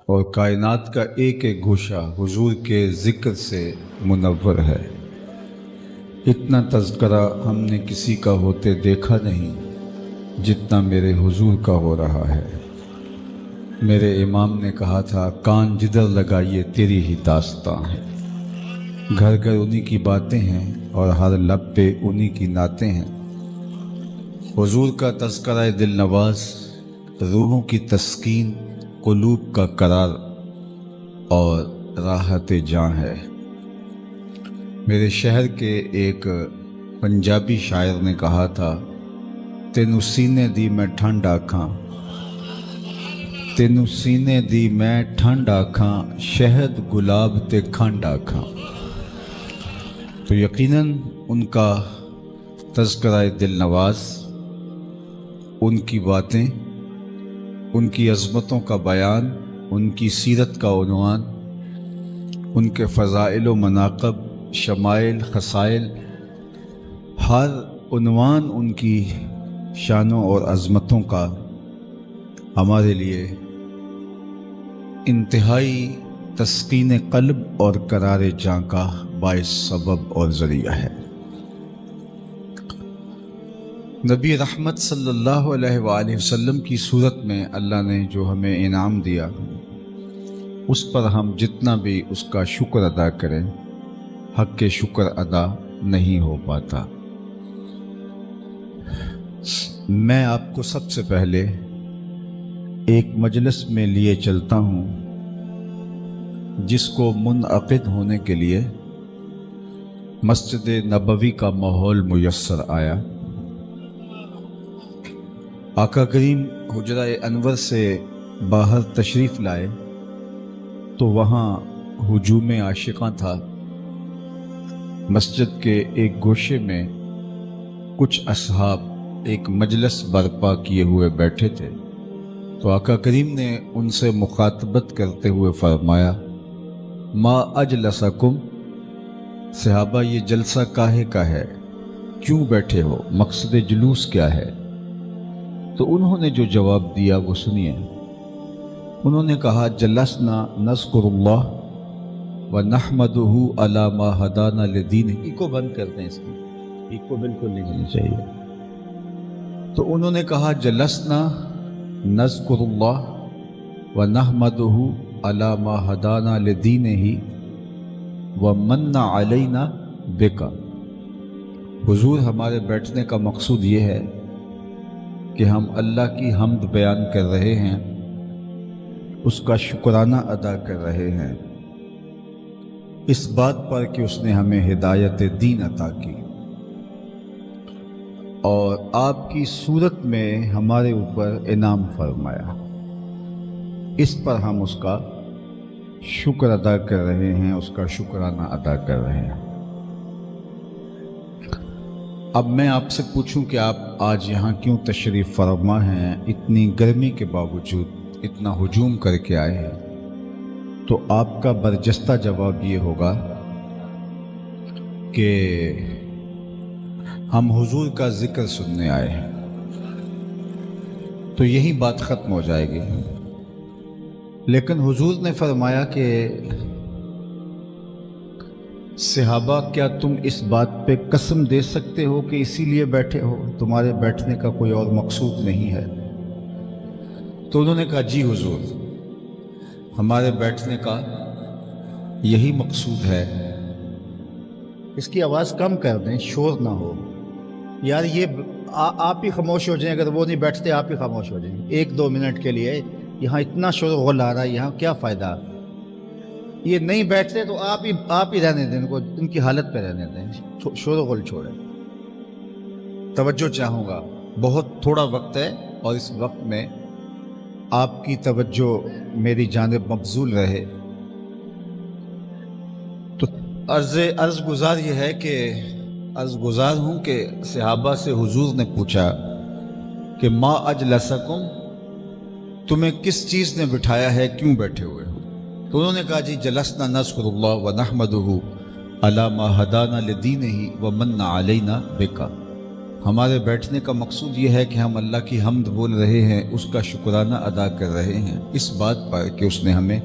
اور کائنات کا ایک ایک گوشہ حضور کے ذکر سے منور ہے۔ اتنا تذکرہ ہم نے کسی کا ہوتے دیکھا نہیں جتنا میرے حضور کا ہو رہا ہے۔ میرے امام نے کہا تھا، کان جدھر لگائیے تیری ہی داستاں ہے۔ گھر گھر انہی کی باتیں ہیں اور ہر لب پہ انہی کی نعتیں ہیں۔ حضور کا تذکرہ دل نواز، روحوں کی تسکین، قلوب کا قرار اور راحت جاں ہے۔ میرے شہر کے ایک پنجابی شاعر نے کہا تھا، تینوں سینے دی میں ٹھنڈ آکھاں، تینوں سینے دی میں ٹھنڈ آکھاں، شہد گلاب تے کھنڈ آکھاں۔ تو یقیناً ان کا تذکرہ دل نواز، ان کی باتیں، ان کی عظمتوں کا بیان، ان کی سیرت کا عنوان، ان کے فضائل و مناقب، شمائل، خصائل، ہر عنوان ان کی شانوں اور عظمتوں کا ہمارے لیے انتہائی تسکین قلب اور قرار جاں کا باعث سبب اور ذریعہ ہے۔ نبی رحمت صلی اللہ علیہ وآلہ وسلم کی صورت میں اللہ نے جو ہمیں انعام دیا، اس پر ہم جتنا بھی اس کا شکر ادا کریں، حق کے شکر ادا نہیں ہو پاتا۔ میں آپ کو سب سے پہلے ایک مجلس میں لیے چلتا ہوں جس کو منعقد ہونے کے لیے مسجد نبوی کا ماحول میسر آیا۔ آقا کریم حجرہ انور سے باہر تشریف لائے تو وہاں ہجوم عاشقاں تھا۔ مسجد کے ایک گوشے میں کچھ اصحاب ایک مجلس برپا کیے ہوئے بیٹھے تھے، تو آقا کریم نے ان سے مخاطبت کرتے ہوئے فرمایا، ما اجلسکم، صحابہ یہ جلسہ کاہے کا ہے، کیوں بیٹھے ہو، مقصد جلوس کیا ہے؟ تو انہوں نے جو جواب دیا وہ سنیے۔ انہوں نے کہا، جلسنا نذکر اللہ ونحمدہ علی ما ہدانا لدینہ۔ ایکو بند کر دیں، اس کی ایکو بالکل نہیں ہونی چاہیے۔ تو انہوں نے کہا، جلسنا نذکر اللہ ونحمدہ علی ما ہدانا لدینہ ومن علینا بک۔ حضور ہمارے بیٹھنے کا مقصود یہ ہے کہ ہم اللہ کی حمد بیان کر رہے ہیں، اس کا شکرانہ ادا کر رہے ہیں، اس بات پر کہ اس نے ہمیں ہدایت دین عطا کی اور آپ کی صورت میں ہمارے اوپر انعام فرمایا، اس پر ہم اس کا شکر ادا کر رہے ہیں، اس کا شکرانہ ادا کر رہے ہیں۔ اب میں آپ سے پوچھوں کہ آپ آج یہاں کیوں تشریف فرما ہیں؟ اتنی گرمی کے باوجود اتنا ہجوم کر کے آئے ہیں، تو آپ کا برجستہ جواب یہ ہوگا کہ ہم حضور کا ذکر سننے آئے ہیں، تو یہی بات ختم ہو جائے گی۔ لیکن حضور نے فرمایا کہ صحابہ کیا تم اس بات پہ قسم دے سکتے ہو کہ اسی لیے بیٹھے ہو، تمہارے بیٹھنے کا کوئی اور مقصود نہیں ہے؟ تو انہوں نے کہا، جی حضور، ہمارے بیٹھنے کا یہی مقصود ہے۔ اس کی آواز کم کر دیں، شور نہ ہو یار، یہ آپ ہی خاموش ہو جائیں، اگر وہ نہیں بیٹھتے آپ ہی خاموش ہو جائیں 1-2 منٹ کے لیے۔ یہاں اتنا شور غل آ رہا ہے، یہاں کیا فائدہ؟ یہ نہیں بیٹھتے تو آپ ہی رہنے دیں، ان کو ان کی حالت پہ رہنے دیں، شور و غل چھوڑیں۔ توجہ چاہوں گا، بہت تھوڑا وقت ہے اور اس وقت میں آپ کی توجہ میری جانب مبذول رہے۔ تو عرض گزار یہ ہے کہ عرض گزار ہوں کہ صحابہ سے حضور نے پوچھا کہ ما اجلسکم، تمہیں کس چیز نے بٹھایا ہے، کیوں بیٹھے ہوئے ہو؟ تو انہوں نے کہا، جی جلسنا نذکر اللہ ونحمدہ علی ما ہدانا لدینہ ومن علینا بک۔ ہمارے بیٹھنے کا مقصود یہ ہے کہ ہم اللہ کی حمد بول رہے ہیں، اس کا شکرانہ ادا کر رہے ہیں اس بات پر کہ اس نے ہمیں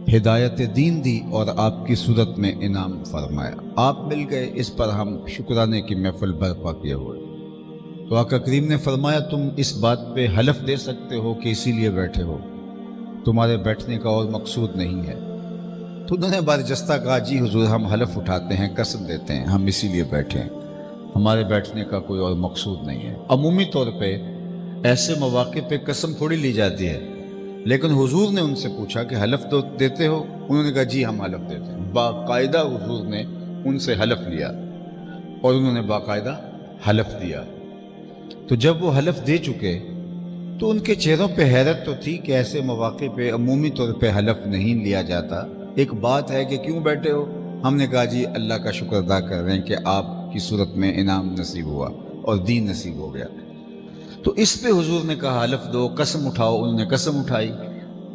ہدایت دین دی اور آپ کی صورت میں انعام فرمایا۔ آپ مل گئے، اس پر ہم شکرانے کی محفل برپا کیے ہوئے۔ تو آقا کریم نے فرمایا تم اس بات پہ حلف دے سکتے ہو کہ اسی لیے بیٹھے ہو، تمہارے بیٹھنے کا اور مقصود نہیں ہے۔ تو انہوں نے برجستہ کہا جی حضور، ہم حلف اٹھاتے ہیں، قسم دیتے ہیں، ہم اسی لیے بیٹھے ہیں، ہمارے بیٹھنے کا کوئی اور مقصود نہیں ہے۔ عمومی طور پہ ایسے مواقع پہ قسم تھوڑی لی جاتی ہے، لیکن حضور نے ان سے پوچھا کہ حلف تو دیتے ہو؟ انہوں نے کہا جی ہم حلف دیتے ہیں۔ باقاعدہ حضور نے ان سے حلف لیا اور انہوں نے باقاعدہ حلف دیا۔ تو جب وہ حلف دے چکے تو ان کے چہروں پہ حیرت تو تھی کہ ایسے مواقع پہ عمومی طور پہ حلف نہیں لیا جاتا۔ ایک بات ہے کہ کیوں بیٹھے ہو؟ ہم نے کہا جی اللہ کا شکر ادا کر رہے ہیں کہ آپ کی صورت میں انعام نصیب ہوا اور دین نصیب ہو گیا۔ تو اس پہ حضور نے کہا حلف دو، قسم اٹھاؤ۔ انہوں نے قسم اٹھائی،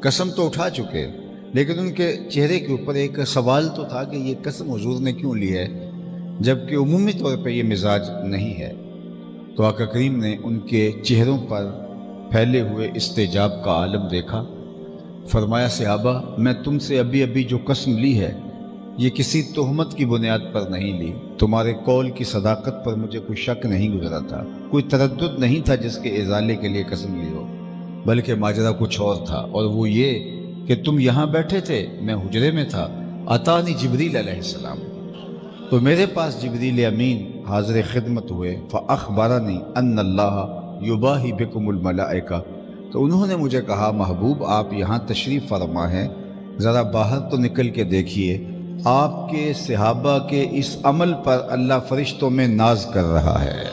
قسم تو اٹھا چکے، لیکن ان کے چہرے کے اوپر ایک سوال تو تھا کہ یہ قسم حضور نے کیوں لی ہے جبکہ عمومی طور پہ یہ مزاج نہیں ہے۔ تو آقا کریم نے ان کے چہروں پر پھیلے ہوئے استجاب کا عالم دیکھا، فرمایا صحابہ میں تم سے ابھی ابھی جو قسم لی ہے یہ کسی تہمت کی بنیاد پر نہیں لی، تمہارے قول کی صداقت پر مجھے کوئی شک نہیں گزرا تھا، کوئی تردد نہیں تھا جس کے ازالے کے لیے قسم لی ہو، بلکہ ماجرا کچھ اور تھا، اور وہ یہ کہ تم یہاں بیٹھے تھے، میں حجرے میں تھا، اتانی جبریل علیہ السلام، تو میرے پاس جبریل امین حاضر خدمت ہوئے، فاخبرنی ان اللہ یباہی بکم الملائکہ، تو انہوں نے مجھے کہا محبوب آپ یہاں تشریف فرما ہیں، ذرا باہر تو نکل کے دیکھیے، آپ کے صحابہ کے اس عمل پر اللہ فرشتوں میں ناز کر رہا ہے۔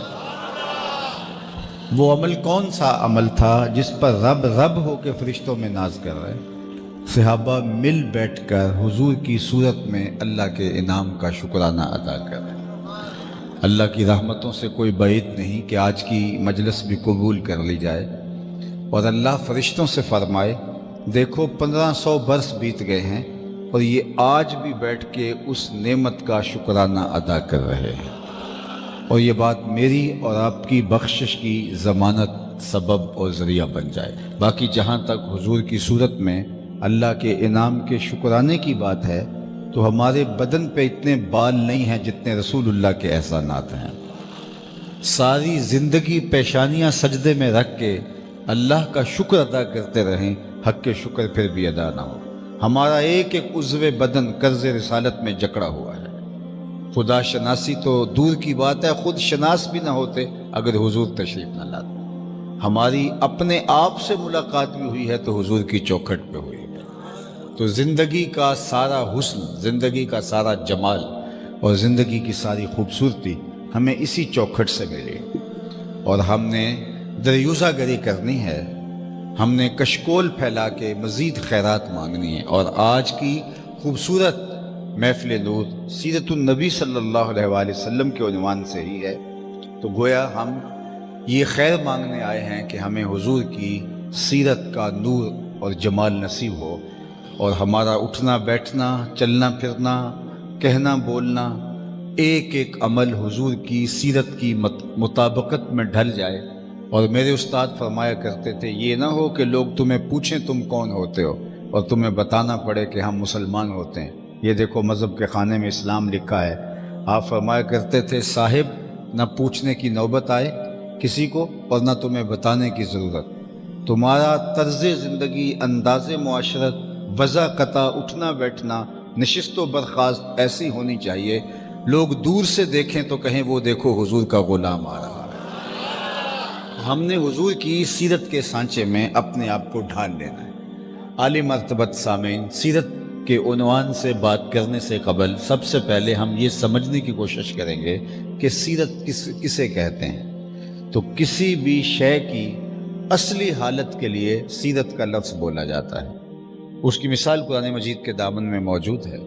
وہ عمل کون سا عمل تھا جس پر رب ہو کے فرشتوں میں ناز کر رہے؟ صحابہ مل بیٹھ کر حضور کی صورت میں اللہ کے انعام کا شکرانہ ادا کر رہے۔ اللہ کی رحمتوں سے کوئی بعید نہیں کہ آج کی مجلس بھی قبول کر لی جائے اور اللہ فرشتوں سے فرمائے دیکھو 1500 برس بیت گئے ہیں اور یہ آج بھی بیٹھ کے اس نعمت کا شکرانہ ادا کر رہے ہیں، اور یہ بات میری اور آپ کی بخشش کی ضمانت سبب اور ذریعہ بن جائے۔ باقی جہاں تک حضور کی صورت میں اللہ کے انعام کے شکرانے کی بات ہے تو ہمارے بدن پہ اتنے بال نہیں ہیں جتنے رسول اللہ کے احسانات ہیں۔ ساری زندگی پیشانیاں سجدے میں رکھ کے اللہ کا شکر ادا کرتے رہیں، حق کے شکر پھر بھی ادا نہ ہو۔ ہمارا ایک ایک عضو بدن قرض رسالت میں جکڑا ہوا ہے۔ خدا شناسی تو دور کی بات ہے، خود شناس بھی نہ ہوتے اگر حضور تشریف نہ لاتے۔ ہماری اپنے آپ سے ملاقات بھی ہوئی ہے تو حضور کی چوکھٹ پہ ہوئی ہے۔ تو زندگی کا سارا حسن، زندگی کا سارا جمال اور زندگی کی ساری خوبصورتی ہمیں اسی چوکھٹ سے ملی، اور ہم نے دریوزہ گری کرنی ہے، ہم نے کشکول پھیلا کے مزید خیرات مانگنی ہے۔ اور آج کی خوبصورت محفل نور سیرت النبی صلی اللہ علیہ وآلہ وسلم کے عنوان سے ہی ہے، تو گویا ہم یہ خیر مانگنے آئے ہیں کہ ہمیں حضور کی سیرت کا نور اور جمال نصیب ہو، اور ہمارا اٹھنا بیٹھنا، چلنا پھرنا، کہنا بولنا، ایک ایک عمل حضور کی سیرت کی مطابقت میں ڈھل جائے۔ اور میرے استاد فرمایا کرتے تھے یہ نہ ہو کہ لوگ تمہیں پوچھیں تم کون ہوتے ہو اور تمہیں بتانا پڑے کہ ہم مسلمان ہوتے ہیں۔ یہ دیکھو مذہب کے خانے میں اسلام لکھا ہے۔ آپ فرمایا کرتے تھے صاحب نہ پوچھنے کی نوبت آئے کسی کو اور نہ تمہیں بتانے کی ضرورت، تمہارا طرز زندگی، انداز معاشرت، وضع قطع، اٹھنا بیٹھنا، نشست و برخاست ایسی ہونی چاہیے لوگ دور سے دیکھیں تو کہیں وہ دیکھو حضور کا غلام آ رہا ہے۔ ہم نے حضور کی سیرت کے سانچے میں اپنے آپ کو ڈھال لینا ہے۔ عالی مرتبت سامعین، سیرت کے عنوان سے بات کرنے سے قبل سب سے پہلے ہم یہ سمجھنے کی کوشش کریں گے کہ سیرت کسے کہتے ہیں۔ تو کسی بھی شے کی اصلی حالت کے لیے سیرت کا لفظ بولا جاتا ہے۔ اس کی مثال قرآن مجید کے دامن میں موجود ہے۔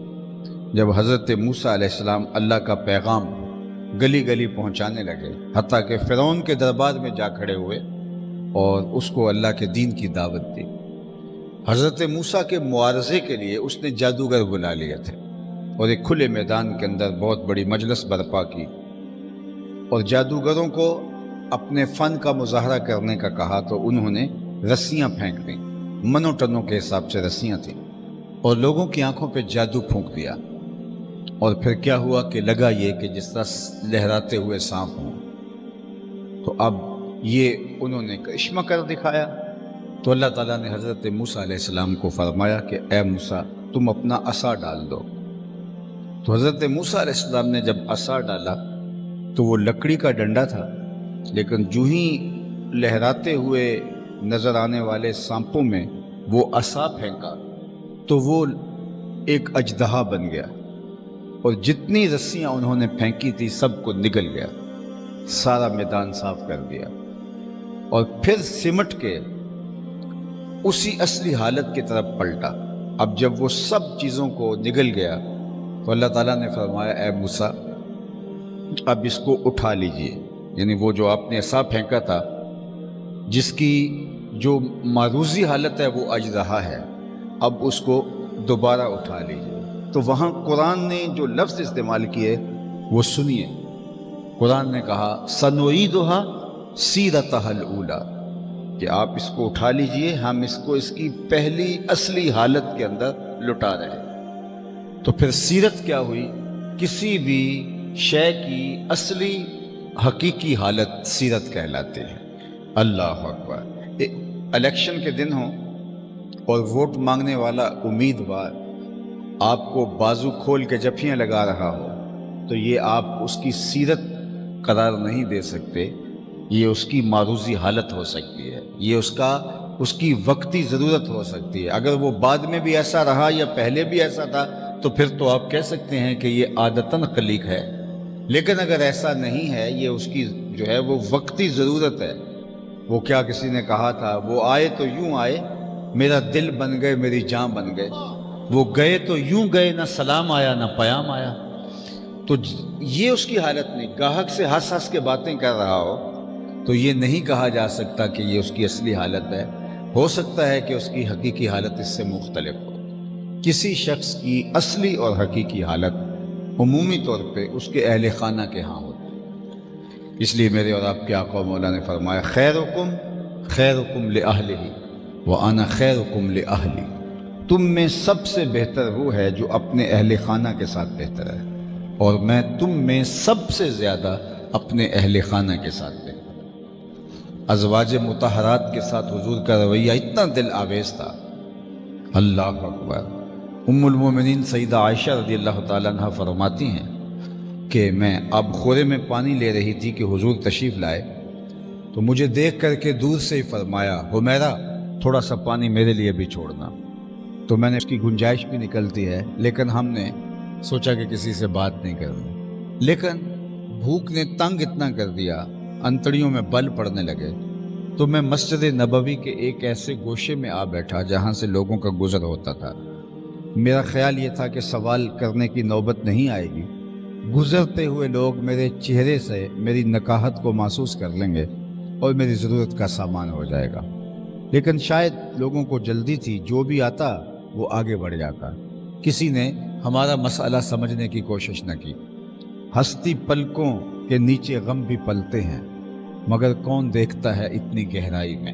جب حضرت موسیٰ علیہ السلام اللہ کا پیغام گلی گلی پہنچانے لگے، حتیٰ کہ فرعون کے دربار میں جا کھڑے ہوئے اور اس کو اللہ کے دین کی دعوت دی، حضرت موسیٰ کے معارضے کے لیے اس نے جادوگر بلا لیے تھے اور ایک کھلے میدان کے اندر بہت بڑی مجلس برپا کی، اور جادوگروں کو اپنے فن کا مظاہرہ کرنے کا کہا تو انہوں نے رسیاں پھینک دیں، منو ٹنوں کے حساب سے رسیاں تھیں، اور لوگوں کی آنکھوں پہ جادو پھونک دیا۔ اور پھر کیا ہوا کہ لگا یہ کہ جس طرح لہراتے ہوئے سانپ ہوں، تو اب یہ انہوں نے کرشمہ کر دکھایا۔ تو اللہ تعالیٰ نے حضرت موسیٰ علیہ السلام کو فرمایا کہ اے موسیٰ تم اپنا عصا ڈال دو۔ تو حضرت موسیٰ علیہ السلام نے جب عصا ڈالا تو وہ لکڑی کا ڈنڈا تھا، لیکن جو ہی لہراتے ہوئے نظر آنے والے سانپوں میں وہ عصا پھینکا تو وہ ایک اژدہا بن گیا، اور جتنی رسیاں انہوں نے پھینکی تھی سب کو نگل گیا، سارا میدان صاف کر دیا، اور پھر سمٹ کے اسی اصلی حالت کی طرف پلٹا۔ اب جب وہ سب چیزوں کو نگل گیا تو اللہ تعالیٰ نے فرمایا اے موسیٰ اب اس کو اٹھا لیجئے، یعنی وہ جو آپ نے عصا پھینکا تھا جس کی جو معروضی حالت ہے وہ اژدہا ہے، اب اس کو دوبارہ اٹھا لیجئے۔ تو وہاں قرآن نے جو لفظ استعمال کیے وہ سنیے۔ قرآن نے کہا سَنُعِيدُهَا سِيرَتَهَا الْأُولَى، کہ آپ اس کو اٹھا لیجئے، ہم اس کو اس کی پہلی اصلی حالت کے اندر لٹا رہے ہیں۔ تو پھر سیرت کیا ہوئی؟ کسی بھی شے کی اصلی حقیقی حالت سیرت کہلاتے ہیں۔ اللہ اکبر۔ الیکشن کے دن ہوں اور ووٹ مانگنے والا امیدوار آپ کو بازو کھول کے جفیاں لگا رہا ہو تو یہ آپ اس کی سیرت قرار نہیں دے سکتے، یہ اس کی معروضی حالت ہو سکتی ہے، یہ اس کی وقتی ضرورت ہو سکتی ہے۔ اگر وہ بعد میں بھی ایسا رہا یا پہلے بھی ایسا تھا تو پھر تو آپ کہہ سکتے ہیں کہ یہ عادتاً خلیق ہے، لیکن اگر ایسا نہیں ہے، یہ اس کی جو ہے وہ وقتی ضرورت ہے۔ وہ کیا کسی نے کہا تھا، وہ آئے تو یوں آئے، میرا دل بن گئے، میری جان بن گئے، وہ گئے تو یوں گئے، نہ سلام آیا نہ پیام آیا۔ تو یہ اس کی حالت نہیں۔ گاہک سے ہنس ہنس کے باتیں کر رہا ہو تو یہ نہیں کہا جا سکتا کہ یہ اس کی اصلی حالت ہے۔ ہو سکتا ہے کہ اس کی حقیقی حالت اس سے مختلف ہو۔ کسی شخص کی اصلی اور حقیقی حالت عمومی طور پہ اس کے اہل خانہ کے ہاں ہوتی ہے۔ اس لیے میرے اور آپ کے آقا و مولا نے فرمایا خیرکم خیرکم لأہلہ وأنا خیرکم لأہلی، تم میں سب سے بہتر وہ ہے جو اپنے اہل خانہ کے ساتھ بہتر ہے، اور میں تم میں سب سے زیادہ اپنے اہل خانہ کے ساتھ بہتر۔ ازواج مطہرات کے ساتھ حضور کا رویہ اتنا دل آویز تھا، اللہ اکبر۔ ام المومنین سیدہ عائشہ رضی اللہ تعالیٰ عنہ فرماتی ہیں کہ میں اب خورے میں پانی لے رہی تھی کہ حضور تشریف لائے، تو مجھے دیکھ کر کے دور سے ہی فرمایا حمیرہ تھوڑا سا پانی میرے لیے بھی چھوڑنا۔ تو میں نے اس کی گنجائش بھی نکلتی ہے، لیکن ہم نے سوچا کہ کسی سے بات نہیں کرنی، لیکن بھوک نے تنگ اتنا کر دیا، انتڑیوں میں بل پڑنے لگے، تو میں مسجد نبوی کے ایک ایسے گوشے میں آ بیٹھا جہاں سے لوگوں کا گزر ہوتا تھا۔ میرا خیال یہ تھا کہ سوال کرنے کی نوبت نہیں آئے گی، گزرتے ہوئے لوگ میرے چہرے سے میری نکاحت کو محسوس کر لیں گے اور میری ضرورت کا سامان ہو جائے گا، لیکن شاید لوگوں کو جلدی تھی، جو بھی آتا وہ آگے بڑھ جاتا، کسی نے ہمارا مسئلہ سمجھنے کی کوشش نہ کی۔ ہستی پلکوں کے نیچے غم بھی پلتے ہیں، مگر کون دیکھتا ہے اتنی گہرائی میں۔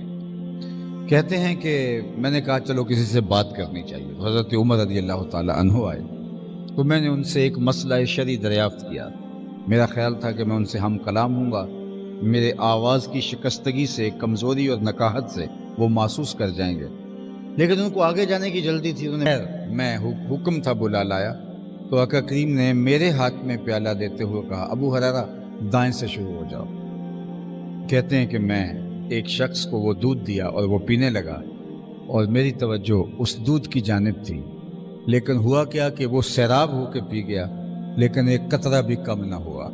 کہتے ہیں کہ میں نے کہا چلو کسی سے بات کرنی چاہیے۔ حضرت عمر رضی اللہ تعالی عنہ آئے تو میں نے ان سے ایک مسئلہ شرعی دریافت کیا۔ میرا خیال تھا کہ میں ان سے ہم کلام ہوں گا، میرے آواز کی شکستگی سے، کمزوری اور نکاحت سے وہ محسوس کر جائیں گے، لیکن ان کو آگے جانے کی جلدی تھی۔ انہوں نے میں حکم تھا بلا لایا تو آقا کریم نے میرے ہاتھ میں پیالہ دیتے ہوئے کہا ابو ہریرہ دائیں سے شروع ہو جاؤ۔ کہتے ہیں کہ میں ایک شخص کو وہ دودھ دیا اور وہ پینے لگا، اور میری توجہ اس دودھ کی جانب تھی، لیکن ہوا کیا کہ وہ سیراب ہو کے پی گیا، لیکن ایک قطرہ بھی کم نہ ہوا۔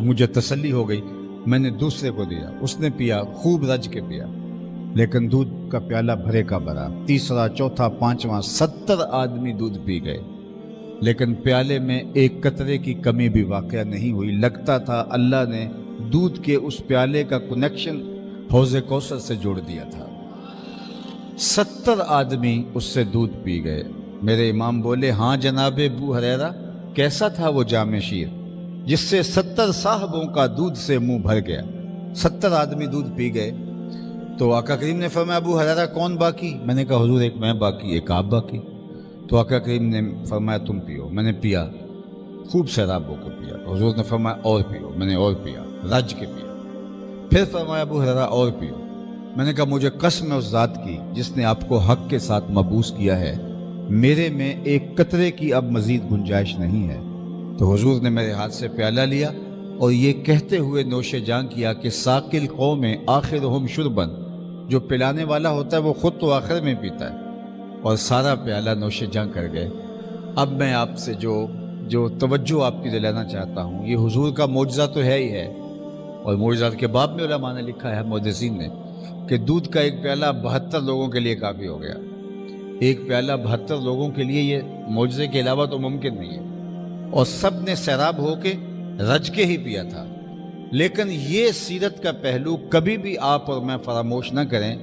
مجھے تسلی ہو گئی، میں نے دوسرے کو دیا، اس نے پیا، خوب رج کے پیا، لیکن دودھ کا پیالہ بھرے کا بھرا۔ تیسرا، چوتھا، پانچواں، 70 آدمی دودھ پی گئے، لیکن پیالے میں ایک قطرے کی کمی بھی واقع نہیں ہوئی۔ لگتا تھا اللہ نے دودھ کے اس پیالے کا کنیکشن حوض کوثر سے جوڑ دیا تھا۔ 70 آدمی اس سے دودھ پی گئے۔ میرے امام بولے ہاں جناب ابو ہریرہ، کیسا تھا وہ جام شیر جس سے 70 صاحبوں کا دودھ سے منہ بھر گیا؟ 70 آدمی دودھ پی گئے تو آقا کریم نے فرمایا ابو ہریرہ کون باقی؟ میں نے کہا حضور ایک میں باقی، ایک آپ باقی۔ تو آقا کریم نے فرمایا تم پیو۔ میں نے پیا، خوب سیراب ہو کر پیا۔ حضور نے فرمایا اور پیو۔ میں نے اور پیا، رج کے پیا۔ پھر فرمایا ابو ہریرہ اور پیو۔ میں نے کہا مجھے قسم ہے اس ذات کی جس نے آپ کو حق کے ساتھ مبعوث کیا ہے، میرے میں ایک قطرے کی اب مزید گنجائش نہیں ہے۔ تو حضور نے میرے ہاتھ سے پیالہ لیا اور یہ کہتے ہوئے نوش جان کیا کہ ساقل قوم آخرہم شربن، جو پلانے والا ہوتا ہے وہ خود تو آخر میں پیتا ہے، اور سارا پیالہ نوش جان کر گئے۔ اب میں آپ سے جو توجہ آپ کی دلانا چاہتا ہوں، یہ حضور کا معجزہ تو ہے ہی ہے، اور معجزات کے باب میں علماء نے لکھا ہے، محدثین نے، کہ دودھ کا ایک پیالہ 72 لوگوں کے لیے کافی ہو گیا۔ ایک پیالہ 72 لوگوں کے لیے یہ معجزے کے علاوہ تو ممکن نہیں ہے، اور سب نے سیراب ہو کے رج کے ہی پیا تھا۔ لیکن یہ سیرت کا پہلو کبھی بھی آپ اور میں فراموش نہ کریں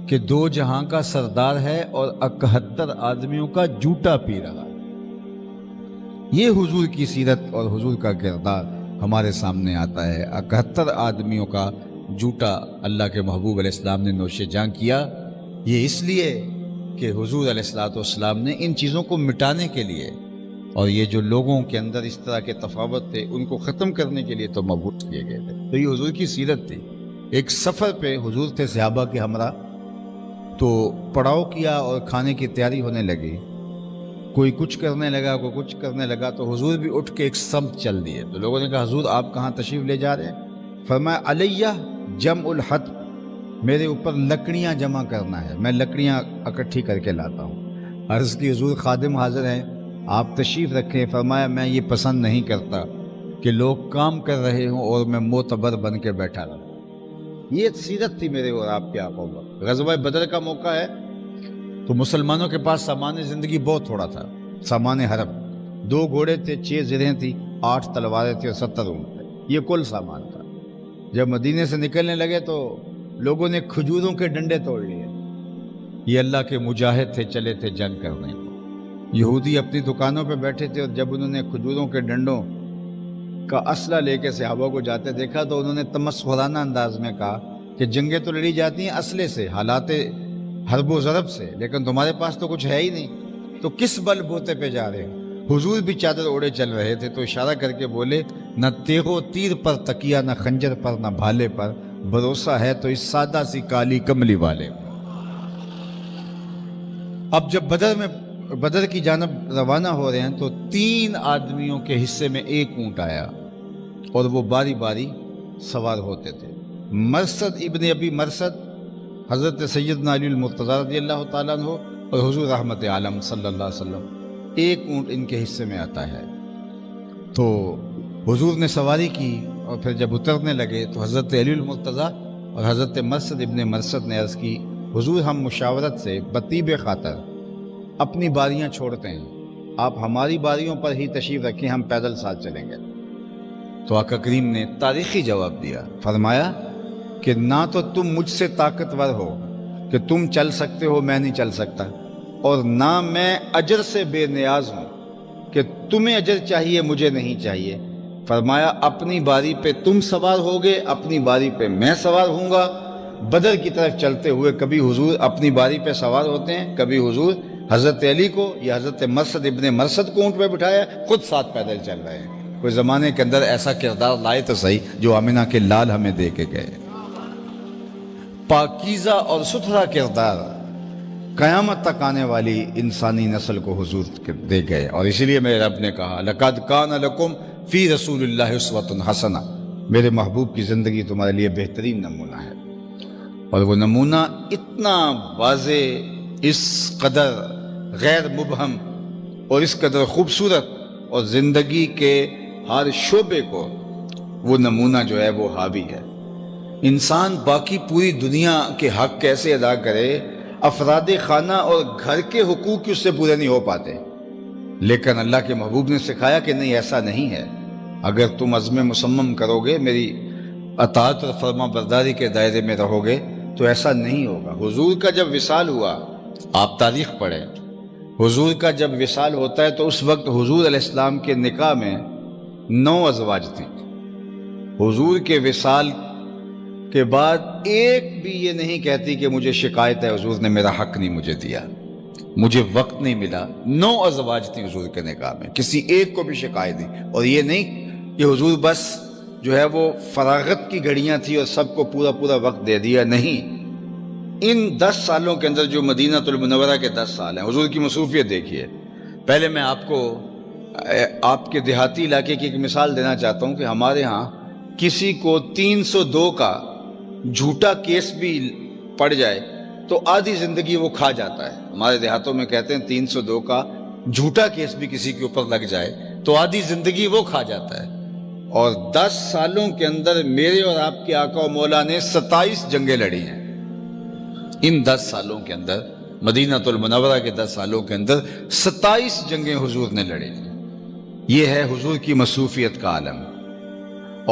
کہ 2 جہاں کا سردار ہے اور 71 آدمیوں کا جوٹا پی رہا۔ یہ حضور کی سیرت اور حضور کا کردار ہمارے سامنے آتا ہے۔ 71 آدمیوں کا جوٹا اللہ کے محبوب علیہ السلام نے نوش جان کیا، یہ اس لیے کہ حضور علیہ السلام نے ان چیزوں کو مٹانے کے لیے، اور یہ جو لوگوں کے اندر اس طرح کے تفاوت تھے ان کو ختم کرنے کے لیے تو مبعوث کیے گئے تھے۔ تو یہ حضور کی سیرت تھی۔ ایک سفر پہ حضور تھے صحابہ کے ہمراہ، تو پڑاؤ کیا اور کھانے کی تیاری ہونے لگی۔ کوئی کچھ کرنے لگا، کوئی کچھ کرنے لگا، تو حضور بھی اٹھ کے ایک سمت چل دیے۔ تو لوگوں نے کہا حضور آپ کہاں تشریف لے جا رہے ہیں؟ فرمایا علیہ جمع الحطب، میرے اوپر لکڑیاں جمع کرنا ہے، میں لکڑیاں اکٹھی کر کے لاتا ہوں۔ عرض کی حضور خادم حاضر ہیں، آپ تشریف رکھیں۔ فرمایا میں یہ پسند نہیں کرتا کہ لوگ کام کر رہے ہوں اور میں معتبر بن کے بیٹھا رہوں۔ یہ سیرت تھی میرے اور آپ کے آقا پر۔ غزوہ بدر کا موقع ہے تو مسلمانوں کے پاس سامان زندگی بہت تھوڑا تھا۔ سامان حرب 2 گھوڑے تھے، 6 زرہیں تھی، 8 تلواریں تھیں اور 70 اونٹ تھے، یہ کل سامان تھا۔ جب مدینے سے نکلنے لگے تو لوگوں نے کھجوروں کے ڈنڈے توڑ لیے۔ یہ اللہ کے مجاہد تھے، چلے تھے جنگ کرنے کو۔ یہودی اپنی دکانوں پہ بیٹھے تھے، اور جب انہوں نے کھجوروں کے ڈنڈوں کا اسلحہ لے کے صحابہ کو جاتے دیکھا تو انہوں نے تمسخرانہ انداز میں کہا کہ جنگیں تو لڑی جاتی ہیں اسلحے سے، حالات حرب و ضرب سے، لیکن تمہارے پاس تو کچھ ہے ہی نہیں، تو کس بل بوتے پہ جا رہے ہو؟ حضور بھی چادر اوڑے چل رہے تھے تو اشارہ کر کے بولے نہ تیغ و تیر پر تکیہ، نہ خنجر پر، نہ بھالے پر، بھروسہ ہے تو اس سادہ سی کالی کملی والے۔ اب جب بدر کی جانب روانہ ہو رہے ہیں تو 3 آدمیوں کے حصے میں 1 اونٹ آیا، اور وہ باری باری سوار ہوتے تھے۔ مرثد ابن ابی مرثد، حضرت سیدنا علی المرتضیٰ رضی اللہ تعالیٰ عنہ، اور حضور رحمت عالم صلی اللہ علیہ وسلم، 1 اونٹ ان کے حصے میں آتا ہے۔ تو حضور نے سواری کی، اور پھر جب اترنے لگے تو حضرت علی المرتضیٰ اور حضرت مرثد ابن مرثد نے عرض کی حضور ہم مشاورت سے بطیب خاطر اپنی باریاں چھوڑتے ہیں، آپ ہماری باریوں پر ہی تشریف رکھیں، ہم پیدل ساتھ چلیں گے۔ تو آقا کریم نے تاریخی جواب دیا، فرمایا کہ نہ تو تم مجھ سے طاقتور ہو کہ تم چل سکتے ہو، میں نہیں چل سکتا، اور نہ میں اجر سے بے نیاز ہوں کہ تمہیں اجر چاہیے مجھے نہیں چاہیے۔ فرمایا اپنی باری پہ تم سوار ہوگے، اپنی باری پہ میں سوار ہوں گا۔ بدر کی طرف چلتے ہوئے کبھی حضور اپنی باری پہ سوار ہوتے ہیں، کبھی حضور حضرت علی کو یا حضرت مرثد ابن مرثد کو اونٹ پہ بٹھایا، خود ساتھ پیدل چل رہے ہیں۔ کوئی زمانے کے اندر ایسا کردار لائے تو صحیح جو آمنہ کے لال ہمیں دے کے گئے۔ پاکیزہ اور ستھرا کردار قیامت تک آنے والی انسانی نسل کو حضور دے گئے، اور اسی لیے میرے رب نے کہا لَقَدْ كَانَ لَكُمْ فِي رَسُولِ اللَّهِ أُسْوَةٌ حَسَنَةٌ، میرے محبوب کی زندگی تمہارے لیے بہترین نمونہ ہے۔ اور وہ نمونہ اتنا واضح، اس قدر غیر مبہم اور اس قدر خوبصورت، اور زندگی کے ہر شعبے کو وہ نمونہ جو ہے وہ حاوی ہے۔ انسان باقی پوری دنیا کے حق کیسے ادا کرے، افراد خانہ اور گھر کے حقوق اس سے پورے نہیں ہو پاتے، لیکن اللہ کے محبوب نے سکھایا کہ نہیں، ایسا نہیں ہے۔ اگر تم عزم مصمم کرو گے، میری اطاعت اور فرما برداری کے دائرے میں رہو گے تو ایسا نہیں ہوگا۔ حضور کا جب وصال ہوا، آپ تاریخ پڑھیں، حضور کا جب وصال ہوتا ہے تو اس وقت حضور علیہ السلام کے نکاح میں 9 ازواج تھیں۔ حضور کے وصال کے بعد ایک بھی یہ نہیں کہتی کہ مجھے شکایت ہے حضور نے میرا حق نہیں مجھے دیا، مجھے وقت نہیں ملا۔ 9 ازواج تھی حضور کے نکاح میں، کسی ایک کو بھی شکایت نہیں۔ اور یہ نہیں کہ حضور بس جو ہے وہ فراغت کی گھڑیاں تھی اور سب کو پورا پورا وقت دے دیا، نہیں۔ ان 10 سالوں کے اندر جو مدینہ المنورہ کے 10 سال ہیں، حضور کی مصروفیت دیکھیے۔ پہلے میں آپ کو آپ کے دیہاتی علاقے کی ایک مثال دینا چاہتا ہوں کہ ہمارے ہاں کسی کو 302 کا جھوٹا کیس بھی پڑ جائے تو آدھی زندگی وہ کھا جاتا ہے۔ ہمارے دیہاتوں میں کہتے ہیں 302 کا جھوٹا کیس بھی کسی کے اوپر لگ جائے تو آدھی زندگی وہ کھا جاتا ہے۔ اور 10 سالوں کے اندر میرے اور آپ کے آقا و مولا نے 27 جنگیں لڑی ہیں۔ ان 10 سالوں کے اندر، مدینہ المنورہ کے 10 سالوں کے اندر 27 جنگیں حضور نے لڑی ہیں۔ یہ ہے حضور کی مصروفیت کا عالم۔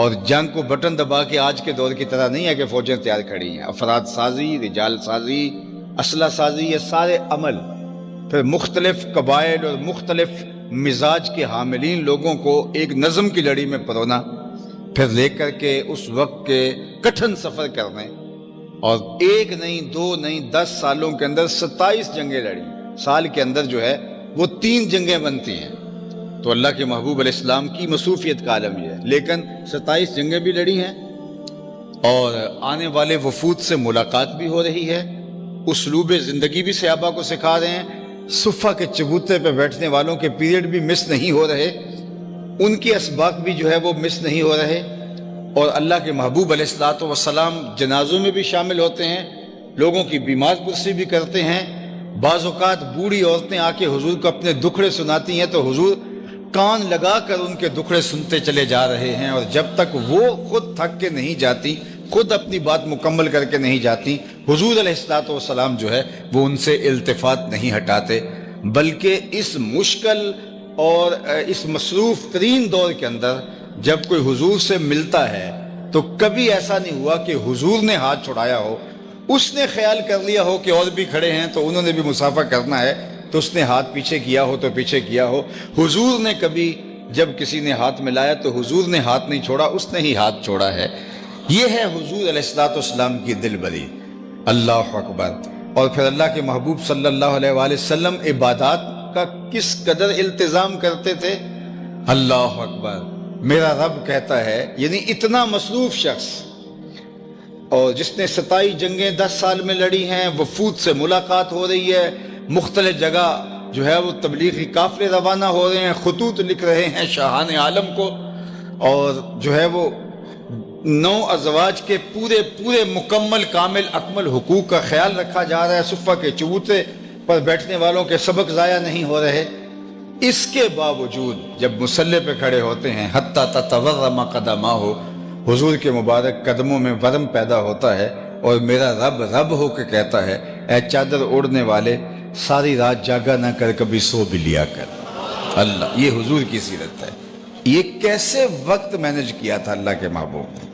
اور جنگ کو بٹن دبا کے آج کے دور کی طرح نہیں ہے کہ فوجیں تیار کھڑی ہیں۔ افراد سازی، رجال سازی، اسلحہ سازی، یہ سارے عمل، پھر مختلف قبائل اور مختلف مزاج کے حاملین لوگوں کو ایک نظم کی لڑی میں پرونا، پھر لے کر کے اس وقت کے کٹھن سفر کرنے، اور ایک نہیں 2 نہیں 10 سالوں کے اندر 27 جنگیں لڑی۔ سال کے اندر جو ہے وہ 3 جنگیں بنتی ہیں۔ تو اللہ کے محبوب علیہ السلام کی مصروفیت کا عالم یہ ہے، لیکن 27 جنگیں بھی لڑی ہیں اور آنے والے وفود سے ملاقات بھی ہو رہی ہے، اسلوب زندگی بھی صحابہ کو سکھا رہے ہیں، صفہ کے چبوترے پہ بیٹھنے والوں کے پیریڈ بھی مس نہیں ہو رہے، ان کے اسباق بھی جو ہے وہ مس نہیں ہو رہے، اور اللہ کے محبوب علیہ الصلوۃ والسلام جنازوں میں بھی شامل ہوتے ہیں، لوگوں کی بیمار پرسی بھی کرتے ہیں۔ بعض اوقات بوڑھی عورتیں آ کے حضور کو اپنے دکھڑے سناتی ہیں تو حضور کان لگا کر ان کے دکھڑے سنتے چلے جا رہے ہیں، اور جب تک وہ خود تھک کے نہیں جاتی، خود اپنی بات مکمل کر کے نہیں جاتی، حضور علیہ الصلوۃ والسلام جو ہے وہ ان سے التفات نہیں ہٹاتے، بلکہ اس مشکل اور اس مصروف ترین دور کے اندر جب کوئی حضور سے ملتا ہے تو کبھی ایسا نہیں ہوا کہ حضور نے ہاتھ چھڑایا ہو، اس نے خیال کر لیا ہو کہ اور بھی کھڑے ہیں تو انہوں نے بھی مسافہ کرنا ہے تو اس نے ہاتھ پیچھے کیا ہو تو پیچھے کیا ہو۔ حضور نے کبھی جب کسی نے ہاتھ ملایا تو حضور نے ہاتھ نہیں چھوڑا، اس نے ہی ہاتھ چھوڑا ہے۔ یہ ہے حضور علیہ الصلوۃ والسلام کی دل بری۔ اللہ اکبر۔ اور پھر اللہ کے محبوب صلی اللہ علیہ وآلہ وسلم عبادات کا کس قدر التزام کرتے تھے۔ اللہ اکبر۔ میرا رب کہتا ہے، یعنی اتنا مصروف شخص، اور جس نے 27 جنگیں 10 سال میں لڑی ہیں، وفود سے ملاقات ہو رہی ہے، مختلف جگہ جو ہے وہ تبلیغی قافلے روانہ ہو رہے ہیں، خطوط لکھ رہے ہیں شاہان عالم کو، اور جو ہے وہ 9 ازواج کے پورے مکمل کامل اکمل حقوق کا خیال رکھا جا رہا ہے، صفہ کے چبوترے پر بیٹھنے والوں کے سبق ضائع نہیں ہو رہے۔ اس کے باوجود جب مصلی پہ کھڑے ہوتے ہیں، حتی تتورم قدماہ، حضور کے مبارک قدموں میں ورم پیدا ہوتا ہے، اور میرا رب رب ہو کے کہتا ہے، اے چادر اوڑھنے والے، ساری رات جاگا نہ کر، کبھی سو بھی لیا کر۔ اللہ، یہ حضور کی سیرت ہے۔ یہ کیسے وقت مینج کیا تھا اللہ کے محبوب نے۔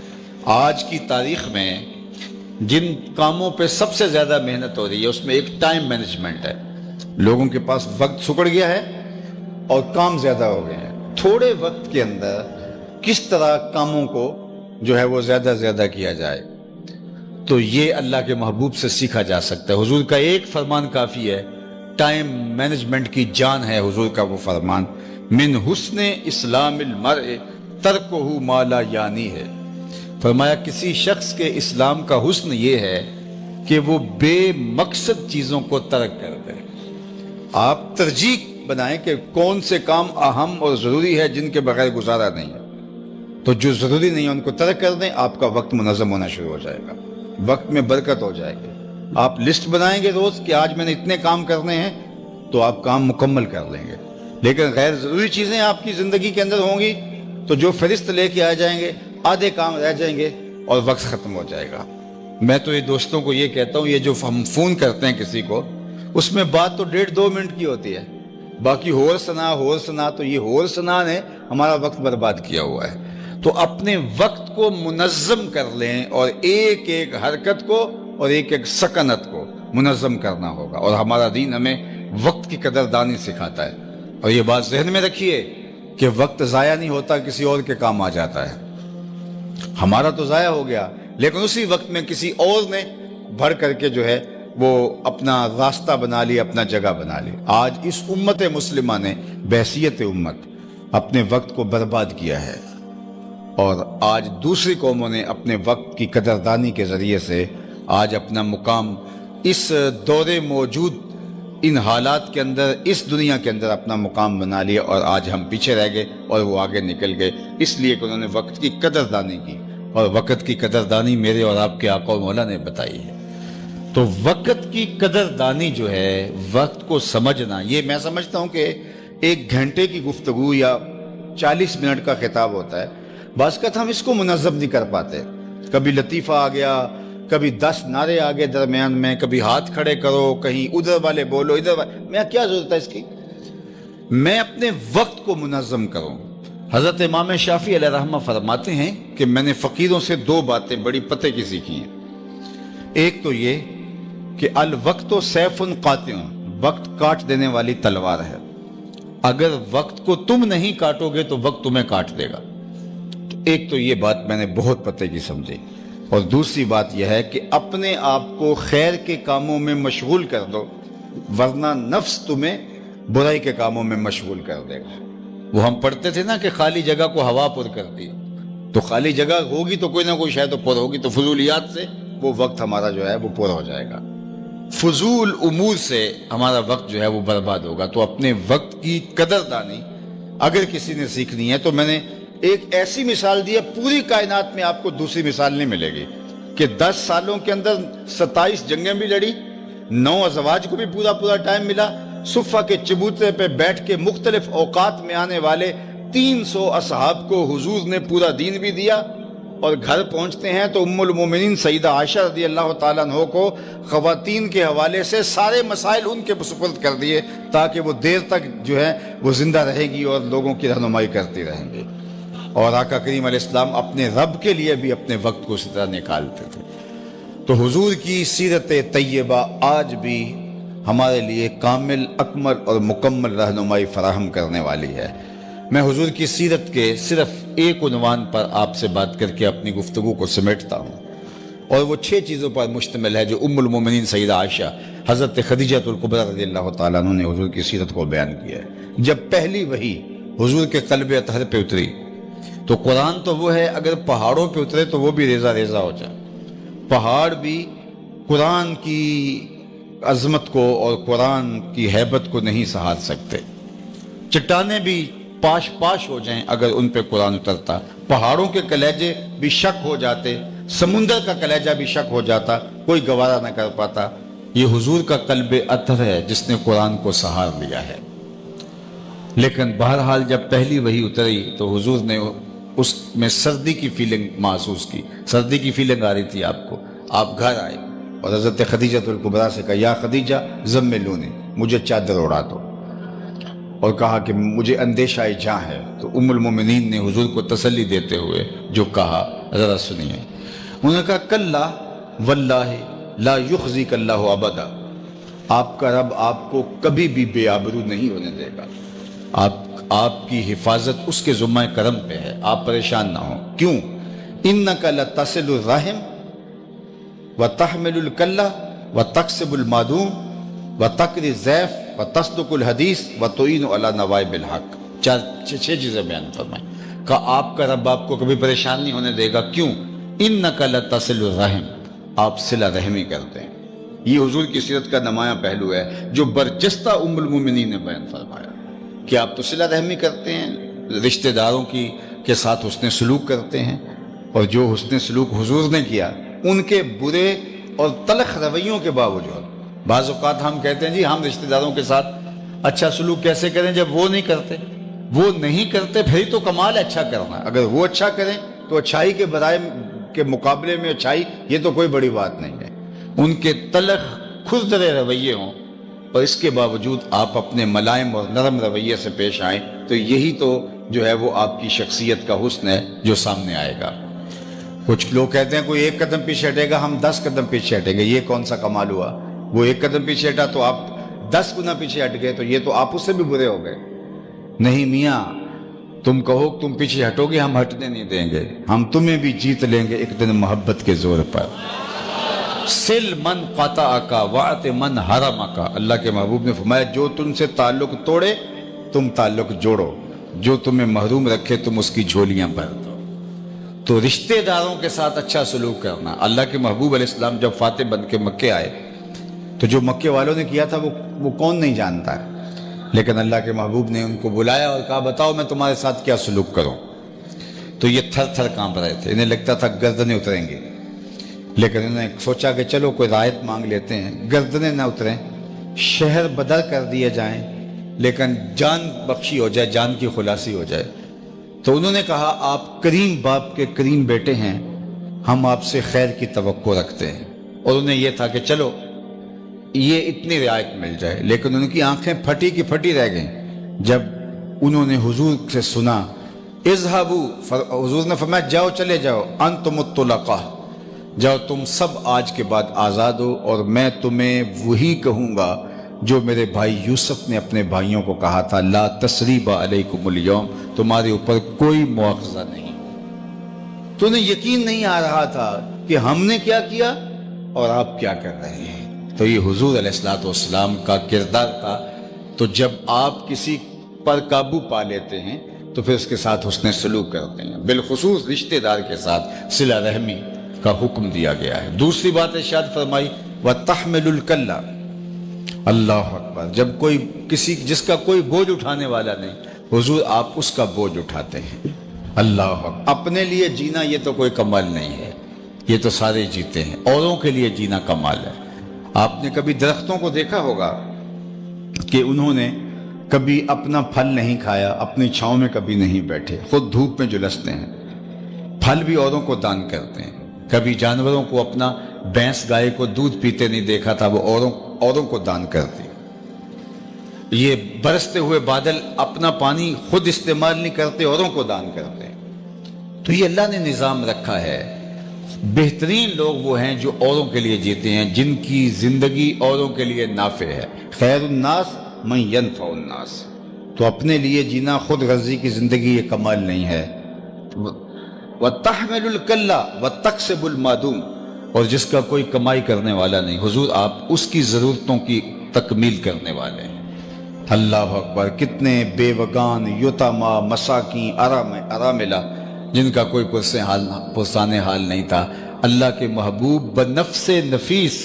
آج کی تاریخ میں جن کاموں پہ سب سے زیادہ محنت ہو رہی ہے اس میں ایک ٹائم مینجمنٹ ہے۔ لوگوں کے پاس وقت سکڑ گیا ہے اور کام زیادہ ہو گئے ہیں۔ تھوڑے وقت کے اندر کس طرح کاموں کو جو ہے وہ زیادہ کیا جائے، تو یہ اللہ کے محبوب سے سیکھا جا سکتا ہے۔ حضور کا ایک فرمان کافی ہے، ٹائم مینجمنٹ کی جان ہے حضور کا وہ فرمان، من حسن اسلام المرء ترکہ ما لا یعنی ہے۔ فرمایا کسی شخص کے اسلام کا حسن یہ ہے کہ وہ بے مقصد چیزوں کو ترک کر دے۔ آپ ترجیح بنائیں کہ کون سے کام اہم اور ضروری ہے جن کے بغیر گزارا نہیں ہے، تو جو ضروری نہیں ہے ان کو ترک کر دیں، آپ کا وقت منظم ہونا شروع ہو جائے گا، وقت میں برکت ہو جائے گی۔ آپ لسٹ بنائیں گے روز کہ آج میں نے اتنے کام کرنے ہیں تو آپ کام مکمل کر لیں گے، لیکن غیر ضروری چیزیں آپ کی زندگی کے اندر ہوں گی تو جو فہرست لے کے آ جائیں گے، آدھے کام رہ جائیں گے اور وقت ختم ہو جائے گا۔ میں تو یہ دوستوں کو یہ کہتا ہوں، یہ جو ہم فون کرتے ہیں کسی کو، اس میں بات تو 1.5-2 منٹ کی ہوتی ہے، باقی ہور سنا، تو یہ ہور سنا نے ہمارا وقت برباد کیا ہوا ہے۔ تو اپنے وقت کو منظم کر لیں، اور ایک ایک حرکت کو اور ایک ایک سکنت کو منظم کرنا ہوگا، اور ہمارا دین ہمیں وقت کی قدردانی سکھاتا ہے۔ اور یہ بات ذہن میں رکھیے کہ وقت ضائع نہیں ہوتا، کسی اور کے کام آ جاتا ہے۔ ہمارا تو ضائع ہو گیا، لیکن اسی وقت میں کسی اور نے بھر کر کے جو ہے وہ اپنا راستہ بنا لیا، اپنا جگہ بنا لی۔ آج اس امت مسلمہ نے بحیثیت امت اپنے وقت کو برباد کیا ہے، اور آج دوسری قوموں نے اپنے وقت کی قدردانی کے ذریعے سے آج اپنا مقام اس دور موجود ان حالات کے اندر، اس دنیا کے اندر اپنا مقام بنا لیا، اور آج ہم پیچھے رہ گئے اور وہ آگے نکل گئے، اس لیے کہ انہوں نے وقت کی قدردانی کی، اور وقت کی قدردانی میرے اور آپ کے آقا و مولا نے بتائی ہے۔ تو وقت کی قدردانی جو ہے، وقت کو سمجھنا، یہ میں سمجھتا ہوں کہ 1 گھنٹے کی گفتگو یا 40 منٹ کا خطاب ہوتا ہے، بعض اوقات ہم اس کو منظم نہیں کر پاتے، کبھی لطیفہ آ گیا، کبھی 10 نعرے آگے درمیان میں، کبھی ہاتھ کھڑے کرو، کہیں ادھر والے بولو ادھر والے، میں کیا ضرورت ہے اس کی؟ میں اپنے وقت کو منظم کروں۔ حضرت امام شافعی علیہ رحمہ فرماتے ہیں کہ میں نے فقیروں سے 2 باتیں بڑی پتے کی سیکھی ہیں۔ ایک تو یہ کہ الوقت سیف قاطع، وقت کاٹ دینے والی تلوار ہے، اگر وقت کو تم نہیں کاٹو گے تو وقت تمہیں کاٹ دے گا۔ ایک تو یہ بات میں نے بہت پتے کی سمجھی، اور دوسری بات یہ ہے کہ اپنے آپ کو خیر کے کاموں میں مشغول کر دو، ورنہ نفس تمہیں برائی کے کاموں میں مشغول کر دے گا۔ وہ ہم پڑھتے تھے نا کہ خالی جگہ کو ہوا پر کرتی، تو خالی جگہ ہوگی تو کوئی نہ کوئی شاید پر ہوگی، تو فضولیات سے وہ وقت ہمارا جو ہے وہ پورا ہو جائے گا، فضول امور سے ہمارا وقت جو ہے وہ برباد ہوگا۔ تو اپنے وقت کی قدردانی اگر کسی نے سیکھنی ہے، تو میں نے ایک ایسی مثال دی ہے، پوری کائنات میں آپ کو دوسری مثال نہیں ملے گی، کہ 10 سالوں کے اندر 27 جنگیں بھی لڑی، 9 ازواج کو بھی پورا ٹائم ملا، صفہ کے چبوترے پہ بیٹھ کے مختلف اوقات میں آنے والے 300 اصحاب کو حضور نے پورا دین بھی دیا، اور گھر پہنچتے ہیں تو ام المومنین سیدہ عائشہ رضی اللہ تعالیٰ عنہ کو خواتین کے حوالے سے سارے مسائل ان کے سپرد کر دیے، تاکہ وہ دیر تک جو ہے وہ زندہ رہے گی اور لوگوں کی رہنمائی کرتی رہیں گی۔ اور آقا کریم علیہ السلام اپنے رب کے لیے بھی اپنے وقت کو اسی طرح نکالتے تھے۔ تو حضور کی سیرت طیبہ آج بھی ہمارے لیے کامل، اکمل اور مکمل رہنمائی فراہم کرنے والی ہے۔ میں حضور کی سیرت کے صرف ایک عنوان پر آپ سے بات کر کے اپنی گفتگو کو سمیٹتا ہوں، اور وہ 6 چیزوں پر مشتمل ہے جو ام المومنین سیدہ عائشہ حضرت خدیجہ الکبریٰ رضی اللہ تعالیٰ عنہ نے حضور کی سیرت کو بیان کیا ہے۔ جب پہلی وحی حضور کے قلب اطہر پہ اتری، تو قرآن تو وہ ہے، اگر پہاڑوں پہ اترے تو وہ بھی ریزہ ریزہ ہو جائے، پہاڑ بھی قرآن کی عظمت کو اور قرآن کی ہیبت کو نہیں سہار سکتے، چٹانیں بھی پاش پاش ہو جائیں اگر ان پہ قرآن اترتا، پہاڑوں کے کلیجے بھی شک ہو جاتے، سمندر کا کلیجہ بھی شک ہو جاتا، کوئی گوارا نہ کر پاتا۔ یہ حضور کا قلب اطہر ہے جس نے قرآن کو سہار لیا ہے۔ لیکن بہرحال جب پہلی وحی اتری تو حضور نے اس میں سردی کی فیلنگ محسوس کی، سردی کی فیلنگ آ رہی تھی آپ کو۔ آپ گھر آئے اور حضرت خدیجہ الکبریٰ سے کہا، یا خدیجہ زملونی، مجھے چادر اڑا دو، اور کہا کہ مجھے اندیشہ جاں ہے۔ تو ام المومنین نے حضور کو تسلی دیتے ہوئے جو کہا ذرا سنیے، انہوں نے کہا، کلا واللہ لا یخزیک اللہ ابدا، آپ کا رب آپ کو کبھی بھی بے آبرو نہیں ہونے دے گا، آپ کی حفاظت اس کے ذمہ کرم پہ ہے، آپ پریشان نہ ہوں۔ کیوں؟ انک لتصل الرحم وتحمل الکلہ وتکسب المعدوم وتقری الضیف وتصدق الحدیث وتعین علی نوائب الحق۔ 6 چیزیں بیان فرمائیں۔ کہا آپ کا رب آپ کو کبھی پریشان نہیں ہونے دے گا، کیوں؟ انک لتصل الرحم، آپ صلہ رحمی کرتے ہیں۔ یہ حضور کی سیرت کا نمایاں پہلو ہے جو برجستہ ام المومنین نے بیان فرمایا کہ آپ تو صلہ رحمی کرتے ہیں، رشتہ داروں کے ساتھ حسن سلوک کرتے ہیں، اور جو حسن سلوک حضور نے کیا ان کے برے اور تلخ رویوں کے باوجود، بعض اوقات ہم کہتے ہیں جی ہم رشتہ داروں کے ساتھ اچھا سلوک کیسے کریں جب وہ نہیں کرتے، وہ نہیں کرتے پھر تو کمال ہے اچھا کرنا، اگر وہ اچھا کریں تو اچھائی کے برائے کے مقابلے میں اچھائی، یہ تو کوئی بڑی بات نہیں ہے۔ ان کے تلخ کھردرے رویے ہوں اور اس کے باوجود آپ اپنے ملائم اور نرم رویے سے پیش آئیں، تو یہی تو جو ہے وہ آپ کی شخصیت کا حسن ہے جو سامنے آئے گا۔ کچھ لوگ کہتے ہیں کوئی 1 قدم پیچھے ہٹے گا ہم 10 قدم پیچھے ہٹیں گے، یہ کون سا کمال ہوا؟ وہ 1 قدم پیچھے ہٹا تو آپ 10 گنا پیچھے ہٹ گئے، تو یہ تو آپ اس سے بھی برے ہو گئے۔ نہیں میاں، تم کہو تم پیچھے ہٹو گے، ہم ہٹنے نہیں دیں گے، ہم تمہیں بھی جیت لیں گے ایک دن محبت کے زور پر۔ سل من قطعک وعط من حرمک، اللہ کے محبوب نے فرمایا جو تم سے تعلق توڑے تم تعلق جوڑو، جو تمہیں محروم رکھے تم اس کی جھولیاں بھر دو۔ تو رشتہ داروں کے ساتھ اچھا سلوک کرنا۔ اللہ کے محبوب علیہ السلام جب فاتح بن کے مکے آئے تو جو مکے والوں نے کیا تھا وہ کون نہیں جانتا ہے، لیکن اللہ کے محبوب نے ان کو بلایا اور کہا بتاؤ میں تمہارے ساتھ کیا سلوک کروں۔ تو یہ تھر تھر کانپ رہے تھے، انہیں لگتا تھا گردنیں اتریں گی، لیکن انہوں نے سوچا کہ چلو کوئی رعایت مانگ لیتے ہیں، گردنیں نہ اتریں، شہر بدر کر دیے جائیں لیکن جان بخشی ہو جائے، جان کی خلاصی ہو جائے۔ تو انہوں نے کہا آپ کریم باپ کے کریم بیٹے ہیں، ہم آپ سے خیر کی توقع رکھتے ہیں، اور انہیں یہ تھا کہ چلو یہ اتنی رعایت مل جائے، لیکن ان کی آنکھیں پھٹی کی پھٹی رہ گئیں جب انہوں نے حضور سے سنا اذهبوا، حضور نے فرمایا جاؤ چلے جاؤ، انتم الطلقاء، جاؤ تم سب آج کے بعد آزاد ہو، اور میں تمہیں وہی کہوں گا جو میرے بھائی یوسف نے اپنے بھائیوں کو کہا تھا، لا تثریب علیکم اليوم، تمہارے اوپر کوئی مواخذہ نہیں۔ تو انہیں یقین نہیں آ رہا تھا کہ ہم نے کیا کیا اور آپ کیا کر رہے ہیں۔ تو یہ حضور علیہ السلام کا کردار تھا۔ تو جب آپ کسی پر قابو پا لیتے ہیں تو پھر اس کے ساتھ حسن سلوک کرتے ہیں، بالخصوص رشتہ دار کے ساتھ صلہ رحمی کا حکم دیا گیا ہے۔ دوسری بات ارشاد فرمائی وَتَحْمِلُ الْكَلَّ، اللہ اکبر، جب کوئی کسی جس کا کوئی بوجھ اٹھانے والا نہیں، حضور آپ اس کا بوجھ اٹھاتے ہیں۔ اللہ اکبر، اپنے لیے جینا یہ تو کوئی کمال نہیں ہے، یہ تو سارے جیتے ہیں، اوروں کے لیے جینا کمال ہے۔ آپ نے کبھی درختوں کو دیکھا ہوگا کہ انہوں نے کبھی اپنا پھل نہیں کھایا، اپنی چھاؤں میں کبھی نہیں بیٹھے، خود دھوپ میں جلستے ہیں، پھل بھی اوروں کو دان کرتے ہیں۔ کبھی جانوروں کو اپنا بھینس گائے کو دودھ پیتے نہیں دیکھا تھا، وہ اوروں کو دان کرتے۔ یہ برستے ہوئے بادل اپنا پانی خود استعمال نہیں کرتے، اوروں کو دان کرتے۔ تو یہ اللہ نے نظام رکھا ہے۔ بہترین لوگ وہ ہیں جو اوروں کے لیے جیتے ہیں، جن کی زندگی اوروں کے لیے نافع ہے۔ خیر الناس من ینفع الناس، تو اپنے لیے جینا خود غرضی کی زندگی یہ کمال نہیں ہے۔ وَتَحْمِلُ الْكَلَّ وَتَقْسِبُ الْمَعْدُومَ، اور جس کا کوئی کمائی کرنے والا نہیں، حضور آپ اس کی ضرورتوں کی تکمیل کرنے والے ہیں۔ اللہ اکبر، کتنے بیوگان، یتاما، مساکین، اراملہ، جن کا کوئی پرسان حال نہیں تھا، اللہ کے محبوب بنفس نفیس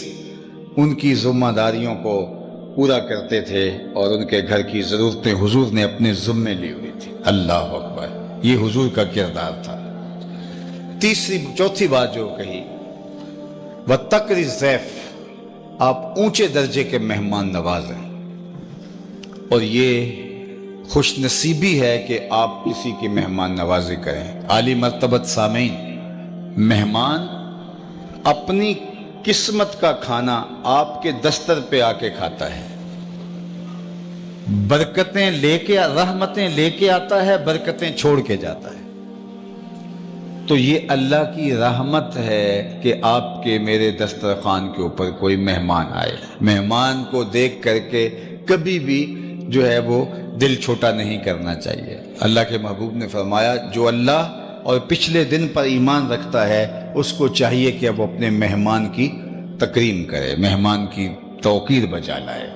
ان کی ذمہ داریوں کو پورا کرتے تھے، اور ان کے گھر کی ضرورتیں حضور نے اپنے ذمے لی ہوئی تھی۔ اللہ اکبر، یہ حضور کا کردار تھا۔ چوتھی بات جو کہی وَتَقْرِ الضَّيْفَ، آپ اونچے درجے کے مہمان نواز ہیں، اور یہ خوش نصیبی ہے کہ آپ کسی کی مہمان نوازی کریں۔ عالی مرتبت سامعین، مہمان اپنی قسمت کا کھانا آپ کے دستر پہ آ کے کھاتا ہے، برکتیں لے کے، رحمتیں لے کے آتا ہے، برکتیں چھوڑ کے جاتا ہے۔ تو یہ اللہ کی رحمت ہے کہ آپ کے میرے دسترخوان کے اوپر کوئی مہمان آئے۔ مہمان کو دیکھ کر کے کبھی بھی جو ہے وہ دل چھوٹا نہیں کرنا چاہیے۔ اللہ کے محبوب نے فرمایا جو اللہ اور پچھلے دن پر ایمان رکھتا ہے اس کو چاہیے کہ وہ اپنے مہمان کی تکریم کرے، مہمان کی توقیر بجا لائے۔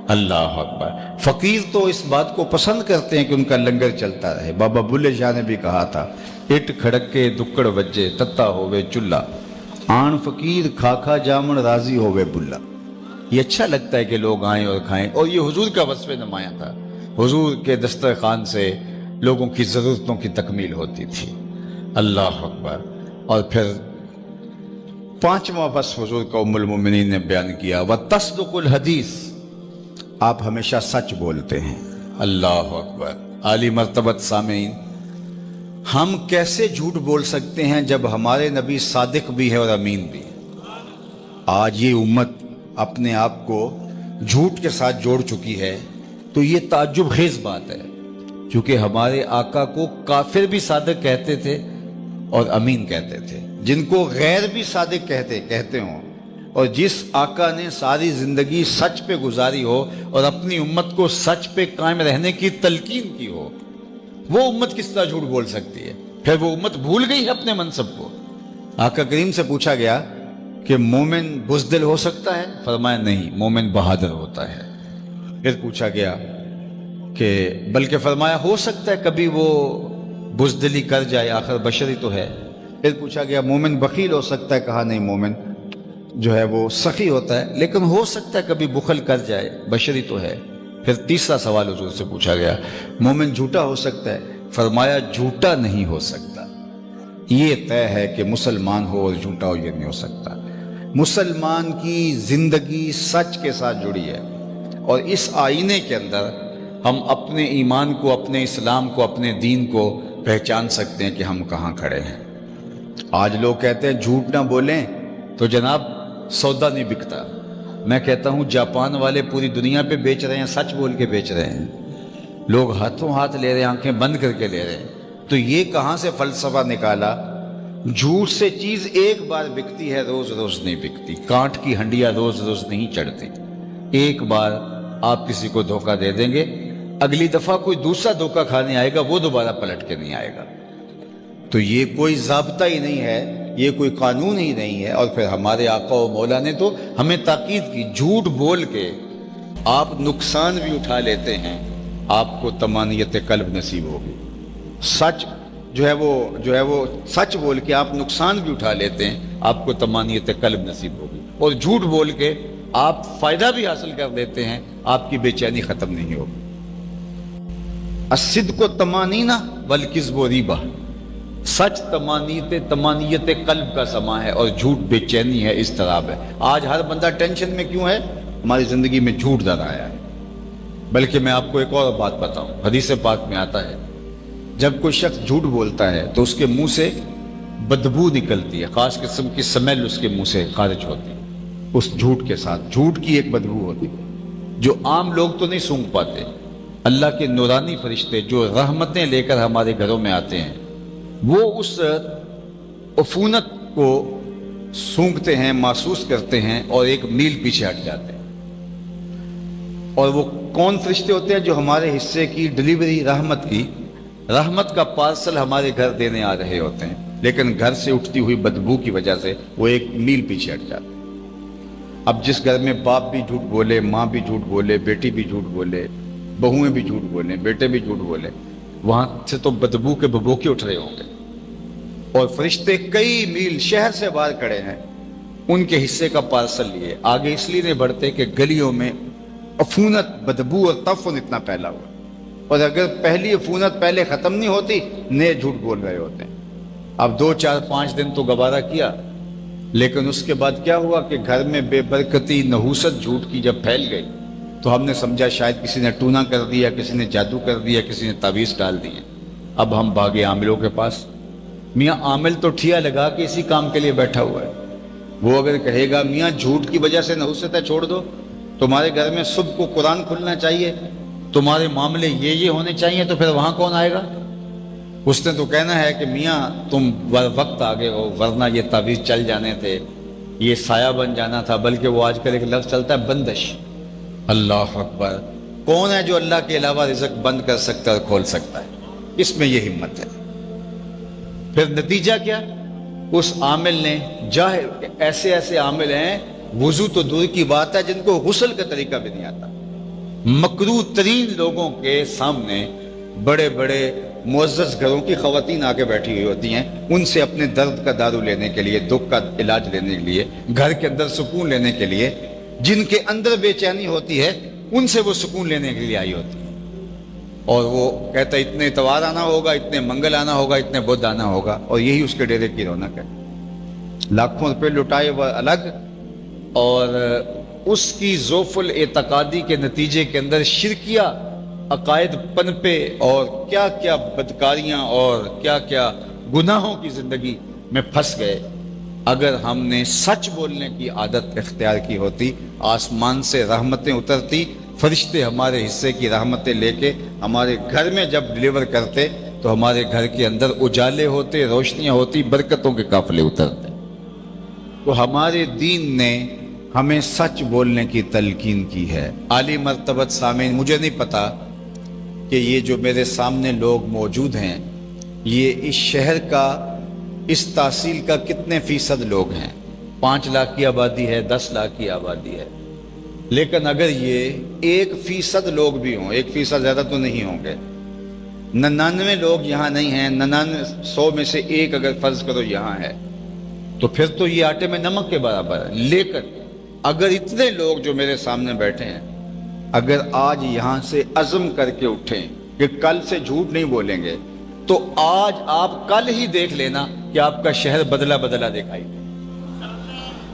اللہ اکبر، فقیر تو اس بات کو پسند کرتے ہیں کہ ان کا لنگر چلتا رہے۔ بابا بلے شاہ نے بھی کہا تھا اٹ کھڑکے دکڑ وجے تتا ہووے چلہ، آن فقیر کھا جامن راضی ہووے بلہ۔ یہ اچھا لگتا ہے کہ لوگ آئیں اور کھائیں، اور یہ حضور کا وصف نمایاں تھا۔ حضور کے دسترخوان سے لوگوں کی ضرورتوں کی تکمیل ہوتی تھی۔ اللہ اکبر۔ اور پھر پانچواں وصف حضور کا ام المومنین نے بیان کیا وَتَصْدُقُ الْحَدِيث، آپ ہمیشہ سچ بولتے ہیں۔ اللہ اکبر۔ عالی مرتبت سامعین، ہم کیسے جھوٹ بول سکتے ہیں جب ہمارے نبی صادق بھی ہے اور امین بھی؟ آج یہ امت اپنے آپ کو جھوٹ کے ساتھ جوڑ چکی ہے، تو یہ تعجب خیز بات ہے، چونکہ ہمارے آقا کو کافر بھی صادق کہتے تھے اور امین کہتے تھے۔ جن کو غیر بھی صادق کہتے ہوں، اور جس آقا نے ساری زندگی سچ پہ گزاری ہو اور اپنی امت کو سچ پہ قائم رہنے کی تلقین کی ہو، وہ امت کس طرح جھوٹ بول سکتی ہے؟ پھر وہ امت بھول گئی ہے اپنے منصب کو۔ آقا کریم سے پوچھا گیا کہ مومن بزدل ہو سکتا ہے؟ فرمایا نہیں، مومن بہادر ہوتا ہے۔ پھر پوچھا گیا کہ بلکہ فرمایا ہو سکتا ہے کبھی وہ بزدلی کر جائے، آخر بشری تو ہے۔ پھر پوچھا گیا مومن بخیل ہو سکتا ہے؟ کہا نہیں، مومن جو ہے وہ سخی ہوتا ہے، لیکن ہو سکتا ہے کبھی بخل کر جائے، بشری تو ہے۔ پھر تیسرا سوال حضور سے پوچھا گیا مومن جھوٹا ہو سکتا ہے؟ فرمایا جھوٹا نہیں ہو سکتا، یہ طے ہے کہ مسلمان ہو اور جھوٹا ہو، یہ نہیں ہو سکتا۔ مسلمان کی زندگی سچ کے ساتھ جڑی ہے، اور اس آئینے کے اندر ہم اپنے ایمان کو، اپنے اسلام کو، اپنے دین کو پہچان سکتے ہیں کہ ہم کہاں کھڑے ہیں۔ آج لوگ کہتے ہیں جھوٹ نہ بولیں تو جناب سودا نہیں بکتا۔ میں کہتا ہوں جاپان والے پوری دنیا پہ بیچ رہے ہیں، سچ بول کے بیچ رہے ہیں، لوگ ہاتھوں ہاتھ لے رہے ہیں، آنکھیں بند کر کے لے رہے ہیں۔ تو یہ کہاں سے فلسفہ نکالا؟ جھوٹ سے چیز ایک بار بکتی ہے، روز روز نہیں بکتی۔ کانٹ کی ہنڈیاں روز روز نہیں چڑھتی۔ ایک بار آپ کسی کو دھوکہ دے دیں گے، اگلی دفعہ کوئی دوسرا دھوکہ کھانے آئے گا، وہ دوبارہ پلٹ کے نہیں آئے گا۔ تو یہ کوئی ضابطہ ہی نہیں ہے، یہ کوئی قانون ہی نہیں ہے۔ اور پھر ہمارے آقا و مولا نے تو ہمیں تاکید کی، جھوٹ بول کے آپ نقصان بھی اٹھا لیتے ہیں، آپ کو طمانیت قلب نصیب ہوگی۔ سچ جو ہے وہ سچ بول کے آپ نقصان بھی اٹھا لیتے ہیں، آپ کو طمانیت قلب نصیب ہوگی۔ اور جھوٹ بول کے آپ فائدہ بھی حاصل کر لیتے ہیں، آپ کی بے چینی ختم نہیں ہوگی۔ الصدق طمانینہ والکذب ریبہ، سچ طمانیت قلب کا سما ہے، اور جھوٹ بے چینی ہے، اضطراب ہے۔ آج ہر بندہ ٹینشن میں کیوں ہے؟ ہماری زندگی میں جھوٹ ذرا آیا ہے۔ بلکہ میں آپ کو ایک اور بات بتاؤں، حدیث پاک میں آتا ہے جب کوئی شخص جھوٹ بولتا ہے تو اس کے منہ سے بدبو نکلتی ہے، خاص قسم کی سمیل اس کے منہ سے خارج ہوتی ہے۔ اس جھوٹ کے ساتھ جھوٹ کی ایک بدبو ہوتی ہے جو عام لوگ تو نہیں سونگھ پاتے۔ اللہ کے نورانی فرشتے جو رحمتیں لے کر ہمارے گھروں میں آتے ہیں، وہ اس عفونت کو سونگھتے ہیں، محسوس کرتے ہیں، اور ایک میل پیچھے ہٹ جاتے ہیں۔ اور وہ کون فرشتے ہوتے ہیں؟ جو ہمارے حصے کی ڈلیوری، رحمت کا پارسل ہمارے گھر دینے آ رہے ہوتے ہیں، لیکن گھر سے اٹھتی ہوئی بدبو کی وجہ سے وہ ایک میل پیچھے ہٹ جاتے ہیں۔ اب جس گھر میں باپ بھی جھوٹ بولے، ماں بھی جھوٹ بولے، بیٹی بھی جھوٹ بولے، بہویں بھی جھوٹ بولیں، بیٹے بھی جھوٹ بولے، وہاں سے تو بدبو کے ببوکے اٹھ رہے ہوں گے۔ اور فرشتے کئی میل شہر سے باہر کھڑے ہیں، ان کے حصے کا پارسل لیے آگے اس لیے نہیں بڑھتے کہ گلیوں میں عفونت، بدبو اور تفن اتنا پھیلا ہوا، اور اگر پہلی عفونت پہلے ختم نہیں ہوتی، نئے جھوٹ بول رہے ہوتے ہیں۔ اب 2 4 5 دن تو گوارا کیا، لیکن اس کے بعد کیا ہوا کہ گھر میں بے برکتی، نحوست جھوٹ کی جب پھیل گئی تو ہم نے سمجھا شاید کسی نے ٹونا کر دیا، کسی نے جادو کر دیا، کسی نے تعویذ ڈال دی۔ اب ہم بھاگے عاملوں کے پاس۔ میاں عامل تو ٹھیا لگا کے اسی کام کے لیے بیٹھا ہوا ہے، وہ اگر کہے گا میاں جھوٹ کی وجہ سے نحوست ہے چھوڑ دو، تمہارے گھر میں صبح کو قرآن کھلنا چاہیے، تمہارے معاملے یہ ہونے چاہیے، تو پھر وہاں کون آئے گا؟ اس نے تو کہنا ہے کہ میاں تم وقت آگے ہو، ورنہ یہ تعویذ چل جانے تھے، یہ سایہ بن جانا تھا۔ بلکہ وہ آج کل ایک لفظ چلتا ہے بندش۔ اللہ اکبر، کون ہے جو اللہ کے علاوہ رزق بند کر سکتا ہے اور کھول سکتا ہے؟ اس میں یہ ہمت ہے۔ پھر نتیجہ کیا؟ اس عامل نے ایسے عامل ہیں، وضو تو دور کی بات ہے، جن کو غسل کا طریقہ بھی نہیں آتا۔ مکروہ ترین لوگوں کے سامنے بڑے بڑے معزز گھروں کی خواتین آ کے بیٹھی ہوئی ہوتی ہیں، ان سے اپنے درد کا دارو لینے کے لیے، دکھ کا علاج لینے کے لیے، گھر کے اندر سکون لینے کے لیے، جن کے اندر بے چینی ہوتی ہے ان سے وہ سکون لینے کے لیے آئی ہوتی ہے۔ اور وہ کہتا ہے اتنے اتوار آنا ہوگا، اتنے منگل آنا ہوگا، اتنے بدھ آنا ہوگا، اور یہی اس کے ڈیرے کی رونق ہے۔ لاکھوں روپے لٹائے وہ الگ، اور اس کی ذوف الاعتقادی کے نتیجے کے اندر شرکیہ عقائد پنپے، اور کیا کیا بدکاریاں اور کیا کیا گناہوں کی زندگی میں پھنس گئے۔ اگر ہم نے سچ بولنے کی عادت اختیار کی ہوتی، آسمان سے رحمتیں اترتی، فرشتے ہمارے حصے کی رحمتیں لے کے ہمارے گھر میں جب ڈلیور کرتے تو ہمارے گھر کے اندر اجالے ہوتے، روشنیاں ہوتی، برکتوں کے قافلے اترتے۔ تو ہمارے دین نے ہمیں سچ بولنے کی تلقین کی ہے۔ عالی مرتبت سامعین، مجھے نہیں پتا کہ یہ جو میرے سامنے لوگ موجود ہیں یہ اس شہر کا، اس تحصیل کا کتنے فیصد لوگ ہیں؟ 5 لاکھ کی آبادی ہے، 10 لاکھ کی آبادی ہے، لیکن اگر یہ 1% لوگ بھی ہوں، 1% زیادہ تو نہیں ہوں گے، 99 لوگ یہاں نہیں ہیں، 100 میں سے 1 اگر فرض کرو یہاں ہے، تو پھر تو یہ آٹے میں نمک کے برابر ہے۔ لیکن اگر اتنے لوگ جو میرے سامنے بیٹھے ہیں اگر آج یہاں سے عزم کر کے اٹھیں کہ کل سے جھوٹ نہیں بولیں گے، تو آج آپ کل ہی دیکھ لینا کہ آپ کا شہر بدلا بدلا دکھائی دے۔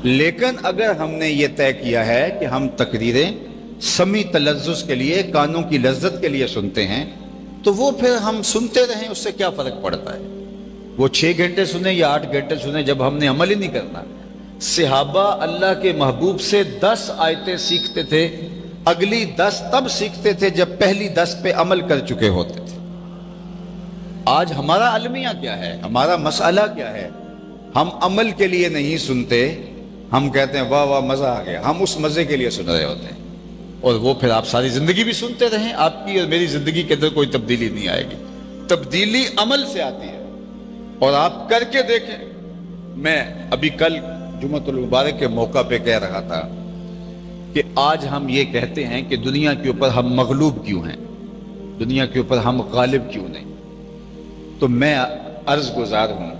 لیکن اگر ہم نے یہ طے کیا ہے کہ ہم تقریریں سمعی تلذذ کے لیے، کانوں کی لذت کے لیے سنتے ہیں، تو وہ پھر ہم سنتے رہیں، اس سے کیا فرق پڑتا ہے؟ وہ 6 گھنٹے سنیں یا 8 گھنٹے سنیں، جب ہم نے عمل ہی نہیں کرنا۔ صحابہ اللہ کے محبوب سے 10 آیتیں سیکھتے تھے، اگلی 10 تب سیکھتے تھے جب پہلی 10 پہ عمل کر چکے ہوتے تھے۔ آج ہمارا المیہ کیا ہے، ہمارا مسئلہ کیا ہے؟ ہم عمل کے لیے نہیں سنتے، ہم کہتے ہیں واہ واہ مزہ آ گیا، ہم اس مزے کے لیے سن رہے ہوتے ہیں، اور وہ پھر آپ ساری زندگی بھی سنتے رہیں، آپ کی اور میری زندگی کے اندر کوئی تبدیلی نہیں آئے گی۔ تبدیلی عمل سے آتی ہے، اور آپ کر کے دیکھیں۔ میں ابھی کل جمعۃ المبارک کے موقع پہ کہہ رہا تھا کہ آج ہم یہ کہتے ہیں کہ دنیا کے اوپر ہم مغلوب کیوں ہیں، دنیا کے اوپر ہم غالب کیوں نہیں؟ تو میں عرض گزار ہوں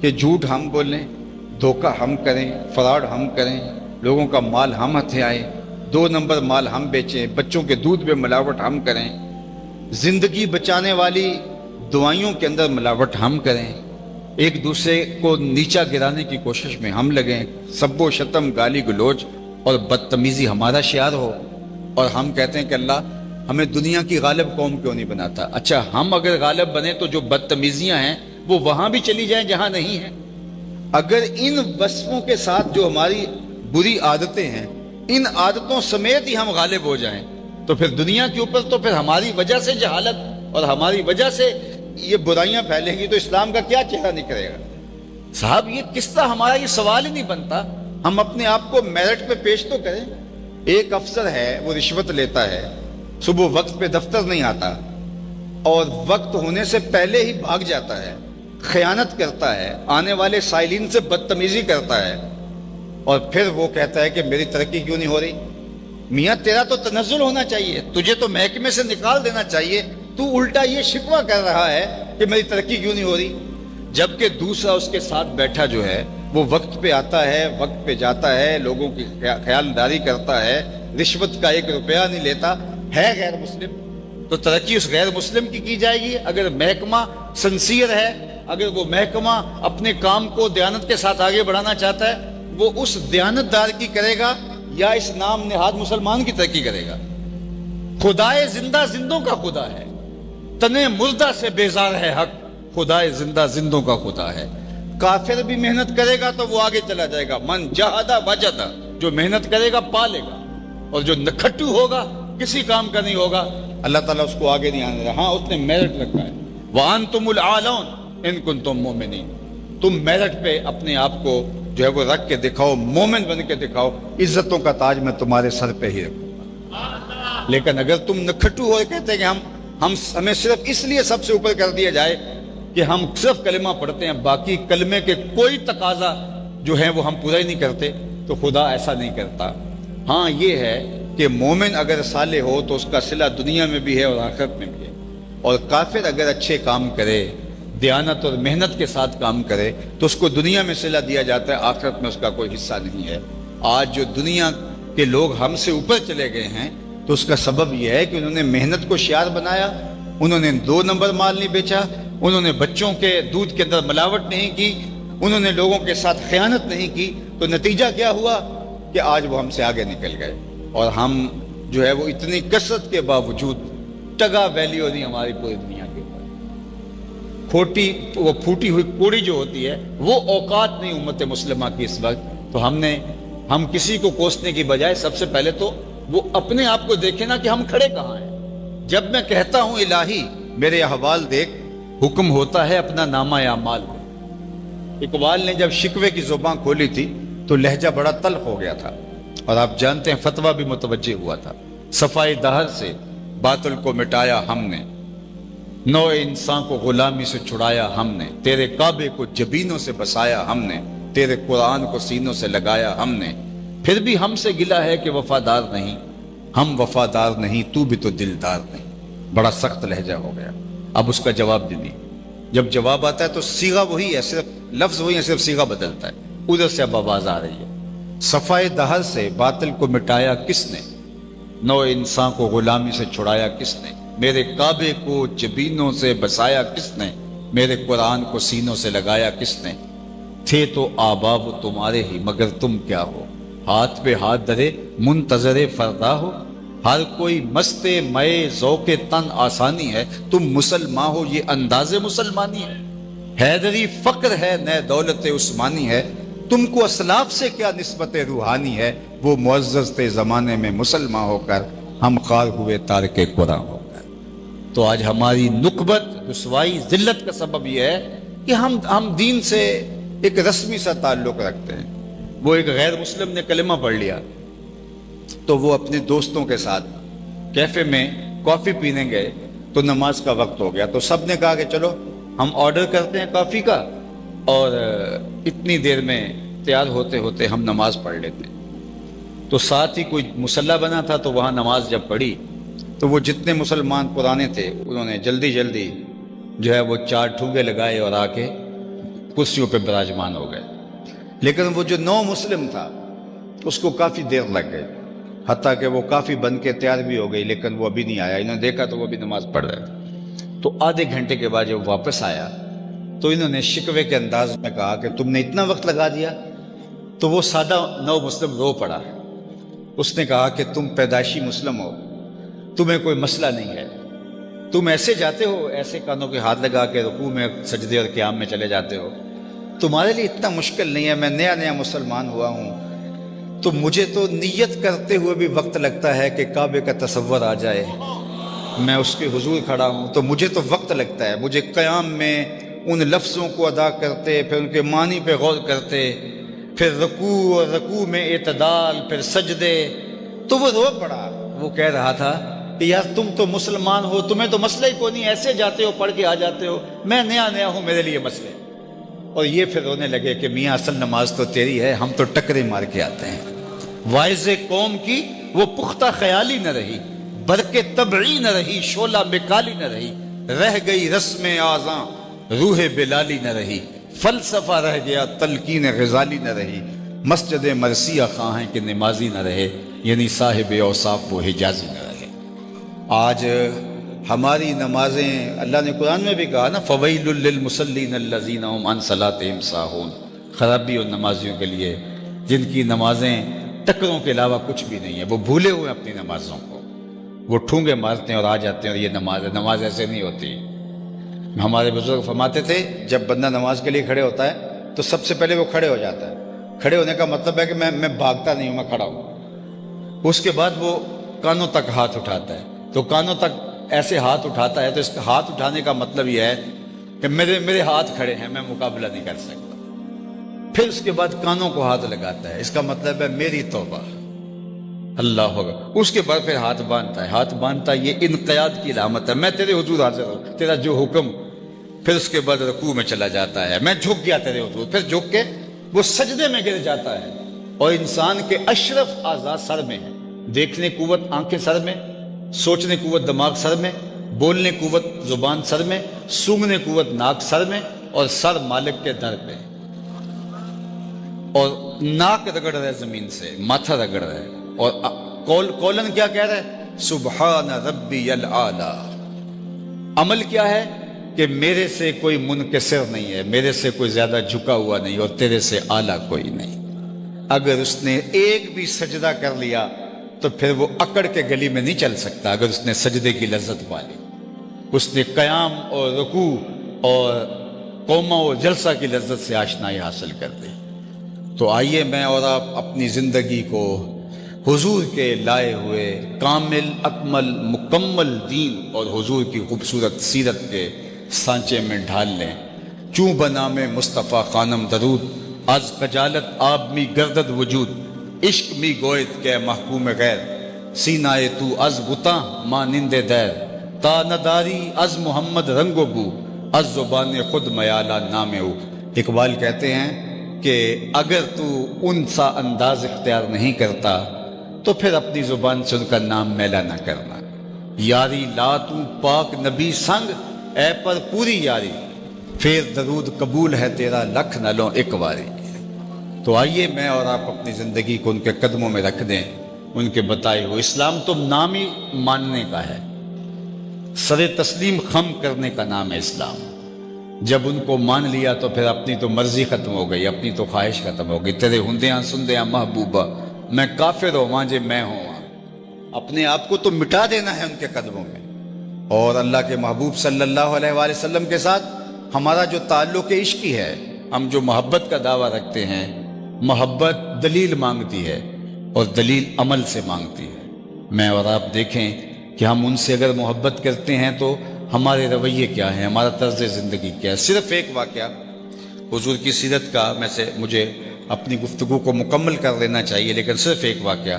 کہ جھوٹ ہم بولیں، دھوکہ ہم کریں، فراڈ ہم کریں، لوگوں کا مال ہم ہتھیائیں، 2 نمبر مال ہم بیچیں، بچوں کے دودھ میں ملاوٹ ہم کریں، زندگی بچانے والی دوائیوں کے اندر ملاوٹ ہم کریں، ایک دوسرے کو نیچا گرانے کی کوشش میں ہم لگیں، سب و شتم، گالی گلوچ اور بدتمیزی ہمارا شعار ہو، اور ہم کہتے ہیں کہ اللہ ہمیں دنیا کی غالب قوم کیوں نہیں بناتا؟ اچھا ہم اگر غالب بنیں تو جو بدتمیزیاں ہیں وہ وہاں بھی چلی جائیں جہاں نہیں ہیں۔ اگر ان وصفوں کے ساتھ جو ہماری بری عادتیں ہیں، ان عادتوں سمیت ہی ہم غالب ہو جائیں، تو پھر دنیا کے اوپر تو پھر ہماری وجہ سے جہالت اور ہماری وجہ سے یہ برائیاں پھیلیں گی، تو اسلام کا کیا چہرہ نکلے گا؟ صاحب یہ قصہ ہمارا، یہ سوال ہی نہیں بنتا۔ ہم اپنے آپ کو میرٹ پہ پیش تو کریں۔ ایک افسر ہے، وہ رشوت لیتا ہے، صبح وقت پہ دفتر نہیں آتا، اور وقت ہونے سے پہلے ہی بھاگ جاتا ہے، خیانت کرتا ہے، آنے والے سائلین سے بدتمیزی کرتا ہے، اور پھر وہ کہتا ہے کہ میری ترقی کیوں نہیں ہو رہی؟ میاں تیرا تو تنزل ہونا چاہیے، تجھے تو محکمے سے نکال دینا چاہیے، تو الٹا یہ شکوہ کر رہا ہے کہ میری ترقی کیوں نہیں ہو رہی، جبکہ دوسرا اس کے ساتھ بیٹھا جو ہے وہ وقت پہ آتا ہے، وقت پہ جاتا ہے، لوگوں کی خیالداری کرتا ہے، رشوت کا 1 روپیہ نہیں لیتا، ہے غیر مسلم، تو ترقی اس غیر مسلم کی جائے گی؟ اگر محکمہ سنسیئر ہے، اگر وہ محکمہ اپنے کام کو دیانت کے ساتھ آگے بڑھانا چاہتا ہے، وہ اس دیانتدار کی کرے گا یا اس نام نہاد مسلمان کی ترقی کرے گا؟ خدائے زندہ زندوں کا خدا ہے، تنے مردہ سے بیزار ہے حق، خدائے زندہ زندوں کا خدا ہے۔ کافر بھی محنت کرے گا تو وہ آگے چلا جائے گا، من جہدہ وجدہ، جو محنت کرے گا پا لے گا، اور جو نکھٹو ہوگا، کسی کام کا نہیں ہوگا، اللہ تعالیٰ اس کو آگے نہیں آنے رہا۔ ہاں اس نے میرٹ رکھا ہے، وَأَنْتُمُ الْأَعْلَوْنَ إِن كُنتُم مُؤْمِنِينَ، تم میرٹ پہ اپنے آپ کو جو ہے وہ رکھ کے دکھاؤ، مومن بن کے دکھاؤ، عزتوں کا تاج میں تمہارے سر پہ ہی رکھوں گا۔ لیکن اگر تم نکھٹو ہو کہتے ہیں کہ ہمیں صرف اس لیے سب سے اوپر کر دیا جائے کہ ہم صرف کلمہ پڑھتے ہیں، باقی کلمے کے کوئی تقاضا جو ہے وہ ہم پورا ہی نہیں کرتے، تو خدا ایسا نہیں کرتا۔ ہاں یہ ہے کہ مومن اگر صالح ہو تو اس کا صلہ دنیا میں بھی ہے اور آخرت میں بھی ہے، اور کافر اگر اچھے کام کرے، دیانت اور محنت کے ساتھ کام کرے، تو اس کو دنیا میں صلہ دیا جاتا ہے، آخرت میں اس کا کوئی حصہ نہیں ہے۔ آج جو دنیا کے لوگ ہم سے اوپر چلے گئے ہیں، تو اس کا سبب یہ ہے کہ انہوں نے محنت کو شعار بنایا، انہوں نے 2 نمبر مال نہیں بیچا، انہوں نے بچوں کے دودھ کے اندر ملاوٹ نہیں کی، انہوں نے لوگوں کے ساتھ خیانت نہیں کی، تو نتیجہ کیا ہوا کہ آج وہ ہم سے آگے نکل گئے، اور ہم جو ہے وہ اتنی کثرت کے باوجود ٹگا ویلیو نہیں ہماری پوری دنیا کے اوپر، وہ پھوٹی ہوئی کوڑی جو ہوتی ہے وہ اوقات نہیں امت مسلمہ کی اس وقت۔ تو ہم کسی کو کوسنے کی بجائے سب سے پہلے تو وہ اپنے آپ کو دیکھیں نا کہ ہم کھڑے کہاں ہیں۔ جب میں کہتا ہوں الہی میرے احوال دیکھ، حکم ہوتا ہے اپنا نامہ اعمال۔ اقبال نے جب شکوے کی زبان کھولی تھی تو لہجہ بڑا تلخ ہو گیا تھا، اور آپ جانتے ہیں فتویٰ بھی متوجہ ہوا تھا، صفائی دہر سے باطل کو مٹایا ہم نے، نو انسان کو غلامی سے چھڑایا ہم نے، تیرے کعبے کو جبینوں سے بسایا ہم نے، تیرے قرآن کو سینوں سے لگایا ہم نے، پھر بھی ہم سے گلا ہے کہ وفادار نہیں، ہم وفادار نہیں، تو بھی تو دلدار نہیں۔ بڑا سخت لہجہ ہو گیا۔ اب اس کا جواب دے دی۔ جب جواب آتا ہے تو صیغہ وہی ہے، صرف لفظ وہی ہے، صرف صیغہ بدلتا ہے۔ ادھر سے اب آواز آ رہی ہے، صفائے دہر سے باطل کو مٹایا کس نے، نو انسان کو غلامی سے چھڑایا کس نے، میرے کعبے کو جبینوں سے بسایا کس نے، میرے قرآن کو سینوں سے لگایا کس نے، تھے تو آبا وہ تمہارے ہی مگر تم کیا ہو، ہاتھ پہ ہاتھ دھرے منتظر فردا ہو، ہر کوئی مست مئے ذوق تن آسانی ہے، تم مسلمان ہو یہ انداز مسلمانی ہے، حیدری فقر ہے نئے دولت عثمانی ہے، تم کو اسلاف سے کیا نسبت روحانی ہے، وہ معزز تھے زمانے میں مسلمان ہو کر، ہم خار ہوئے تارک قرآن ہو کر۔ تو آج ہماری نکبت، رسوائی، ذلت کا سبب یہ ہے کہ ہم دین سے ایک رسمی سا تعلق رکھتے ہیں۔ وہ ایک غیر مسلم نے کلمہ پڑھ لیا تو وہ اپنے دوستوں کے ساتھ کیفے میں کافی پینے گئے تو نماز کا وقت ہو گیا، تو سب نے کہا کہ چلو ہم آرڈر کرتے ہیں کافی کا اور اتنی دیر میں تیار ہوتے ہوتے ہم نماز پڑھ لیتے ہیں۔ تو ساتھ ہی کوئی مصلی بنا تھا، تو وہاں نماز جب پڑھی تو وہ جتنے مسلمان پرانے تھے انہوں نے جلدی جلدی جو ہے وہ 4 ٹھونگے لگائے اور آ کے کرسیوں پہ براجمان ہو گئے۔ لیکن وہ جو نو مسلم تھا اس کو کافی دیر لگ گئی، حتیٰ کہ وہ کافی بن کے تیار بھی ہو گئی، لیکن وہ ابھی نہیں آیا۔ انہوں نے دیکھا تو وہ بھی نماز پڑھ رہے تھے۔ تو آدھے گھنٹے کے بعد جب واپس آیا تو انہوں نے شکوے کے انداز میں کہا کہ تم نے اتنا وقت لگا دیا۔ تو وہ سادہ نو مسلم رو پڑا۔ اس نے کہا کہ تم پیدائشی مسلم ہو، تمہیں کوئی مسئلہ نہیں ہے، تم ایسے جاتے ہو، ایسے کانوں کے ہاتھ لگا کے رکوع میں سجدے اور قیام میں چلے جاتے ہو، تمہارے لیے اتنا مشکل نہیں ہے۔ میں نیا نیا مسلمان ہوا ہوں تو مجھے تو نیت کرتے ہوئے بھی وقت لگتا ہے کہ کعبے کا تصور آ جائے، میں اس کے حضور کھڑا ہوں تو مجھے تو وقت لگتا ہے۔ مجھے قیام میں ان لفظوں کو ادا کرتے، پھر ان کے معنی پہ غور کرتے، پھر رکوع اور رکوع میں اعتدال، پھر سجدے۔ تو وہ رو پڑا۔ وہ کہہ رہا تھا کہ یار تم تو مسلمان ہو، تمہیں تو مسئلہ ہی کوئی نہیں، ایسے جاتے ہو پڑھ کے آ جاتے ہو، میں نیا نیا ہوں، میرے لیے مسئلے۔ اور یہ پھر رونے لگے کہ میاں اصل نماز تو تیری ہے، ہم تو ٹکرے مار کے آتے ہیں۔ وائز قوم کی وہ پختہ خیالی نہ رہی، برق طبعی نہ رہی، شعلہ مکالی نہ رہی، رہ گئی رسم آذاں روح بلالی نہ رہی، فلسفہ رہ گیا تلقین غزالی نہ رہی، مسجد مرثیہ خواہیں کہ نمازی نہ رہے، یعنی صاحب اوصاف وہ حجازی نہ رہے۔ آج ہماری نمازیں، اللہ نے قرآن میں بھی کہا نا، فویل للمصلین الذین هم عن صلاتهم ساہون، خرابی اور نمازیوں کے لیے جن کی نمازیں ٹکروں کے علاوہ کچھ بھی نہیں ہے، وہ بھولے ہوئے اپنی نمازوں کو، وہ ٹھونگے مارتے ہیں اور آ جاتے ہیں اور یہ نماز ہے۔ نماز ایسے نہیں ہوتی۔ ہمارے بزرگ فرماتے تھے جب بندہ نماز کے لیے کھڑے ہوتا ہے تو سب سے پہلے وہ کھڑے ہو جاتا ہے۔ کھڑے ہونے کا مطلب ہے کہ میں بھاگتا نہیں ہوں، میں کھڑا ہوں۔ اس کے بعد وہ کانوں تک ہاتھ اٹھاتا ہے، تو کانوں تک ایسے ہاتھ اٹھاتا ہے تو اس کا ہاتھ اٹھانے کا مطلب یہ ہے کہ میرے ہاتھ کھڑے ہیں، میں مقابلہ نہیں کر سکتا۔ پھر اس کے بعد کانوں کو ہاتھ لگاتا ہے، اس کا مطلب ہے میری توبہ، اللہ ہوگا۔ اس کے بعد پھر ہاتھ باندھتا ہے، ہاتھ باندھتا ہے، یہ انقیاد کی علامت ہے، میں تیرے حضور حاضر ہوں، تیرا جو حکم۔ پھر اس کے بعد رکوع میں چلا جاتا ہے، میں جھک گیا تیرے حضور، پھر جھک کے وہ سجدے میں گر جاتا ہے۔ اور انسان کے اشرف اعضاء سر میں ہیں، دیکھنے قوت آنکھیں سر میں، سوچنے قوت دماغ سر میں، بولنے قوت زبان سر میں، سونگھنے قوت ناک سر میں، اور سر مالک کے در پہ، اور ناک رگڑ رہے زمین سے، ماتھا رگڑ رہے، اور کولن کیا کہہ رہا ہے؟ سبحان ربی العالی۔ عمل کیا ہے کہ میرے سے کوئی منکسر نہیں ہے، میرے سے کوئی زیادہ جھکا ہوا نہیں، اور تیرے سے اعلیٰ کوئی نہیں۔ اگر اس نے ایک بھی سجدہ کر لیا تو پھر وہ اکڑ کے گلی میں نہیں چل سکتا۔ اگر اس نے سجدے کی لذت پا لی، اس نے قیام اور رکوع اور قومہ و جلسہ کی لذت سے آشنائی حاصل کر دی۔ تو آئیے میں اور آپ اپنی زندگی کو حضور کے لائے ہوئے کامل اکمل مکمل دین اور حضور کی خوبصورت سیرت کے سانچے میں ڈھال لیں۔ چوں بنام مصطفیٰ خانم درود، از خجالت آب می گردد وجود، عشق می گوید کہ محکوم غیر، سینائے تو از بتاں مانند دیر، تا نداری از محمد رنگ و بو از زبان خود میالہ نام او۔ اقبال کہتے ہیں کہ اگر تو ان سا انداز اختیار نہیں کرتا تو پھر اپنی زبان سے ان کا نام میلا نہ کرنا۔ یاری لا تو پاک نبی سنگ اے پر پوری یاری، پھر درود قبول ہے تیرا لکھ نہ لوں ایک واری۔ تو آئیے میں اور آپ اپنی زندگی کو ان کے قدموں میں رکھ دیں، ان کے بتائے ہوئے۔ اسلام تو نام ہی ماننے کا ہے، سر تسلیم خم کرنے کا نام ہے اسلام۔ جب ان کو مان لیا تو پھر اپنی تو مرضی ختم ہو گئی، اپنی تو خواہش ختم ہو گئی۔ تیرے ہندیاں سندیاں محبوبہ میں کافر ہوں وہاں جے میں ہوں وہاں، اپنے آپ کو تو مٹا دینا ہے ان کے قدموں میں۔ اور اللہ کے محبوب صلی اللہ علیہ وآلہ وسلم کے ساتھ ہمارا جو تعلق عشقی ہے، ہم جو محبت کا دعویٰ رکھتے ہیں، محبت دلیل مانگتی ہے اور دلیل عمل سے مانگتی ہے۔ میں اور آپ دیکھیں کہ ہم ان سے اگر محبت کرتے ہیں تو ہمارے رویے کیا ہیں، ہمارا طرز زندگی کیا ہے۔ صرف ایک واقعہ حضور کی سیرت کا میں سے مجھے اپنی گفتگو کو مکمل کر لینا چاہیے، لیکن صرف ایک واقعہ۔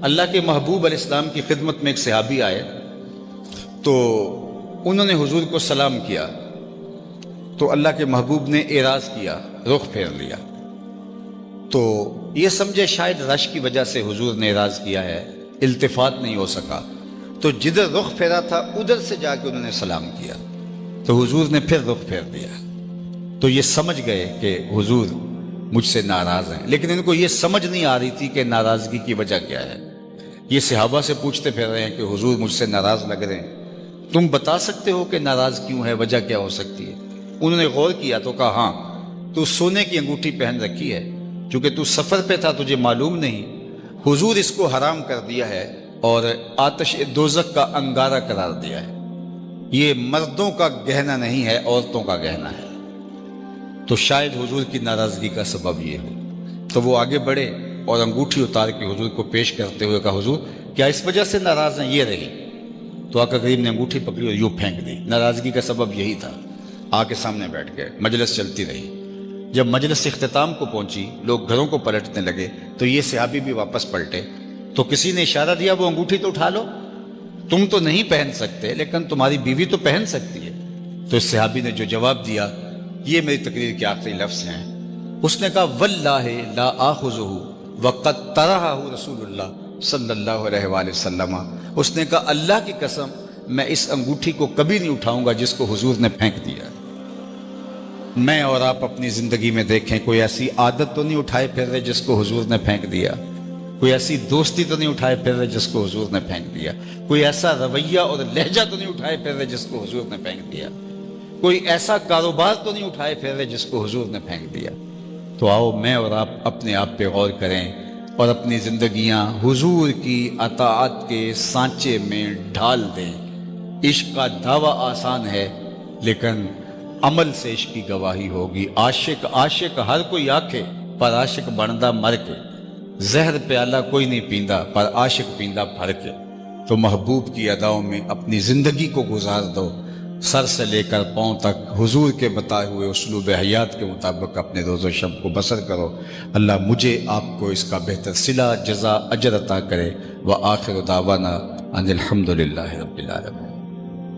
اللہ کے محبوب علیہ السلام کی خدمت میں ایک صحابی آئے تو انہوں نے حضور کو سلام کیا تو اللہ کے محبوب نے اعراض کیا، رخ پھیر لیا۔ تو یہ سمجھے شاید رش کی وجہ سے حضور نے اعراض کیا ہے، التفات نہیں ہو سکا، تو جدھر رخ پھیرا تھا ادھر سے جا کے انہوں نے سلام کیا، تو حضور نے پھر رخ پھیر دیا۔ تو یہ سمجھ گئے کہ حضور مجھ سے ناراض ہیں، لیکن ان کو یہ سمجھ نہیں آ رہی تھی کہ ناراضگی کی وجہ کیا ہے۔ یہ صحابہ سے پوچھتے پھر رہے ہیں کہ حضور مجھ سے ناراض لگ رہے ہیں، تم بتا سکتے ہو کہ ناراض کیوں ہے، وجہ کیا ہو سکتی ہے؟ انہوں نے غور کیا تو کہا ہاں، تو سونے کی انگوٹھی پہن رکھی ہے، چونکہ تو سفر پہ تھا تجھے معلوم نہیں، حضور اس کو حرام کر دیا ہے اور آتش دوزخ کا انگارہ قرار دیا ہے۔ یہ مردوں کا گہنا نہیں ہے، عورتوں کا گہنا ہے۔ تو شاید حضور کی ناراضگی کا سبب یہ ہو۔ تو وہ آگے بڑھے اور انگوٹھی اتار کے حضور کو پیش کرتے ہوئے کہا حضور کیا اس وجہ سے ناراض ہیں؟ یہ رہی۔ تو آقا کریم نے انگوٹھی پکڑی اور یوں پھینک دی۔ ناراضگی کا سبب یہی تھا۔ آ کے سامنے بیٹھ گئے، مجلس چلتی رہی۔ جب مجلس اختتام کو پہنچی، لوگ گھروں کو پلٹنے لگے، تو یہ صحابی بھی واپس پلٹے۔ تو کسی نے اشارہ دیا وہ انگوٹھی تو اٹھا لو، تم تو نہیں پہن سکتے لیکن تمہاری بیوی تو پہن سکتی ہے۔ تو اس صحابی نے جو جواب دیا، یہ میری تقریر کے آخری لفظ ہیں، اس نے کہا واللہ لا آخذہ وقد طرحہ رسول اللہ صلی اللہ علیہ وآلہ وسلم۔ اس نے کہا اللہ کی قسم میں اس انگوٹھی کو کبھی نہیں اٹھاؤں گا جس کو حضور نے پھینک دیا۔ میں اور آپ اپنی زندگی میں دیکھیں، کوئی ایسی عادت تو نہیں اٹھائے پھر رہے جس کو حضور نے پھینک دیا، کوئی ایسی دوستی تو نہیں اٹھائے پھر رہے جس کو حضور نے پھینک دیا، کوئی ایسا رویہ اور لہجہ تو نہیں اٹھائے پھر رہے جس کو حضور نے پھینک دیا، کوئی ایسا کاروبار تو نہیں اٹھائے پھر رہے جس کو حضور نے پھینک دیا۔ تو آؤ میں اور آپ اپنے آپ پہ غور کریں اور اپنی زندگیاں حضور کی اطاعت کے سانچے میں ڈھال دیں۔ عشق کا دعویٰ آسان ہے لیکن عمل سے عشق کی گواہی ہوگی۔ عاشق ہر کوئی آکھے پر عاشق بندا مر کے، زہر پیالہ کوئی نہیں پیندا پر عاشق پیندا بھر کے۔ تو محبوب کی اداؤں میں اپنی زندگی کو گزار دو، سر سے لے کر پاؤں تک حضور کے بتائے ہوئے اسلوب حیات کے مطابق اپنے روز و شب کو بسر کرو۔ اللہ مجھے آپ کو اس کا بہتر صلہ جزا اجر عطا کرے۔ وآخر دعوانا ان الحمدللہ رب العالمین۔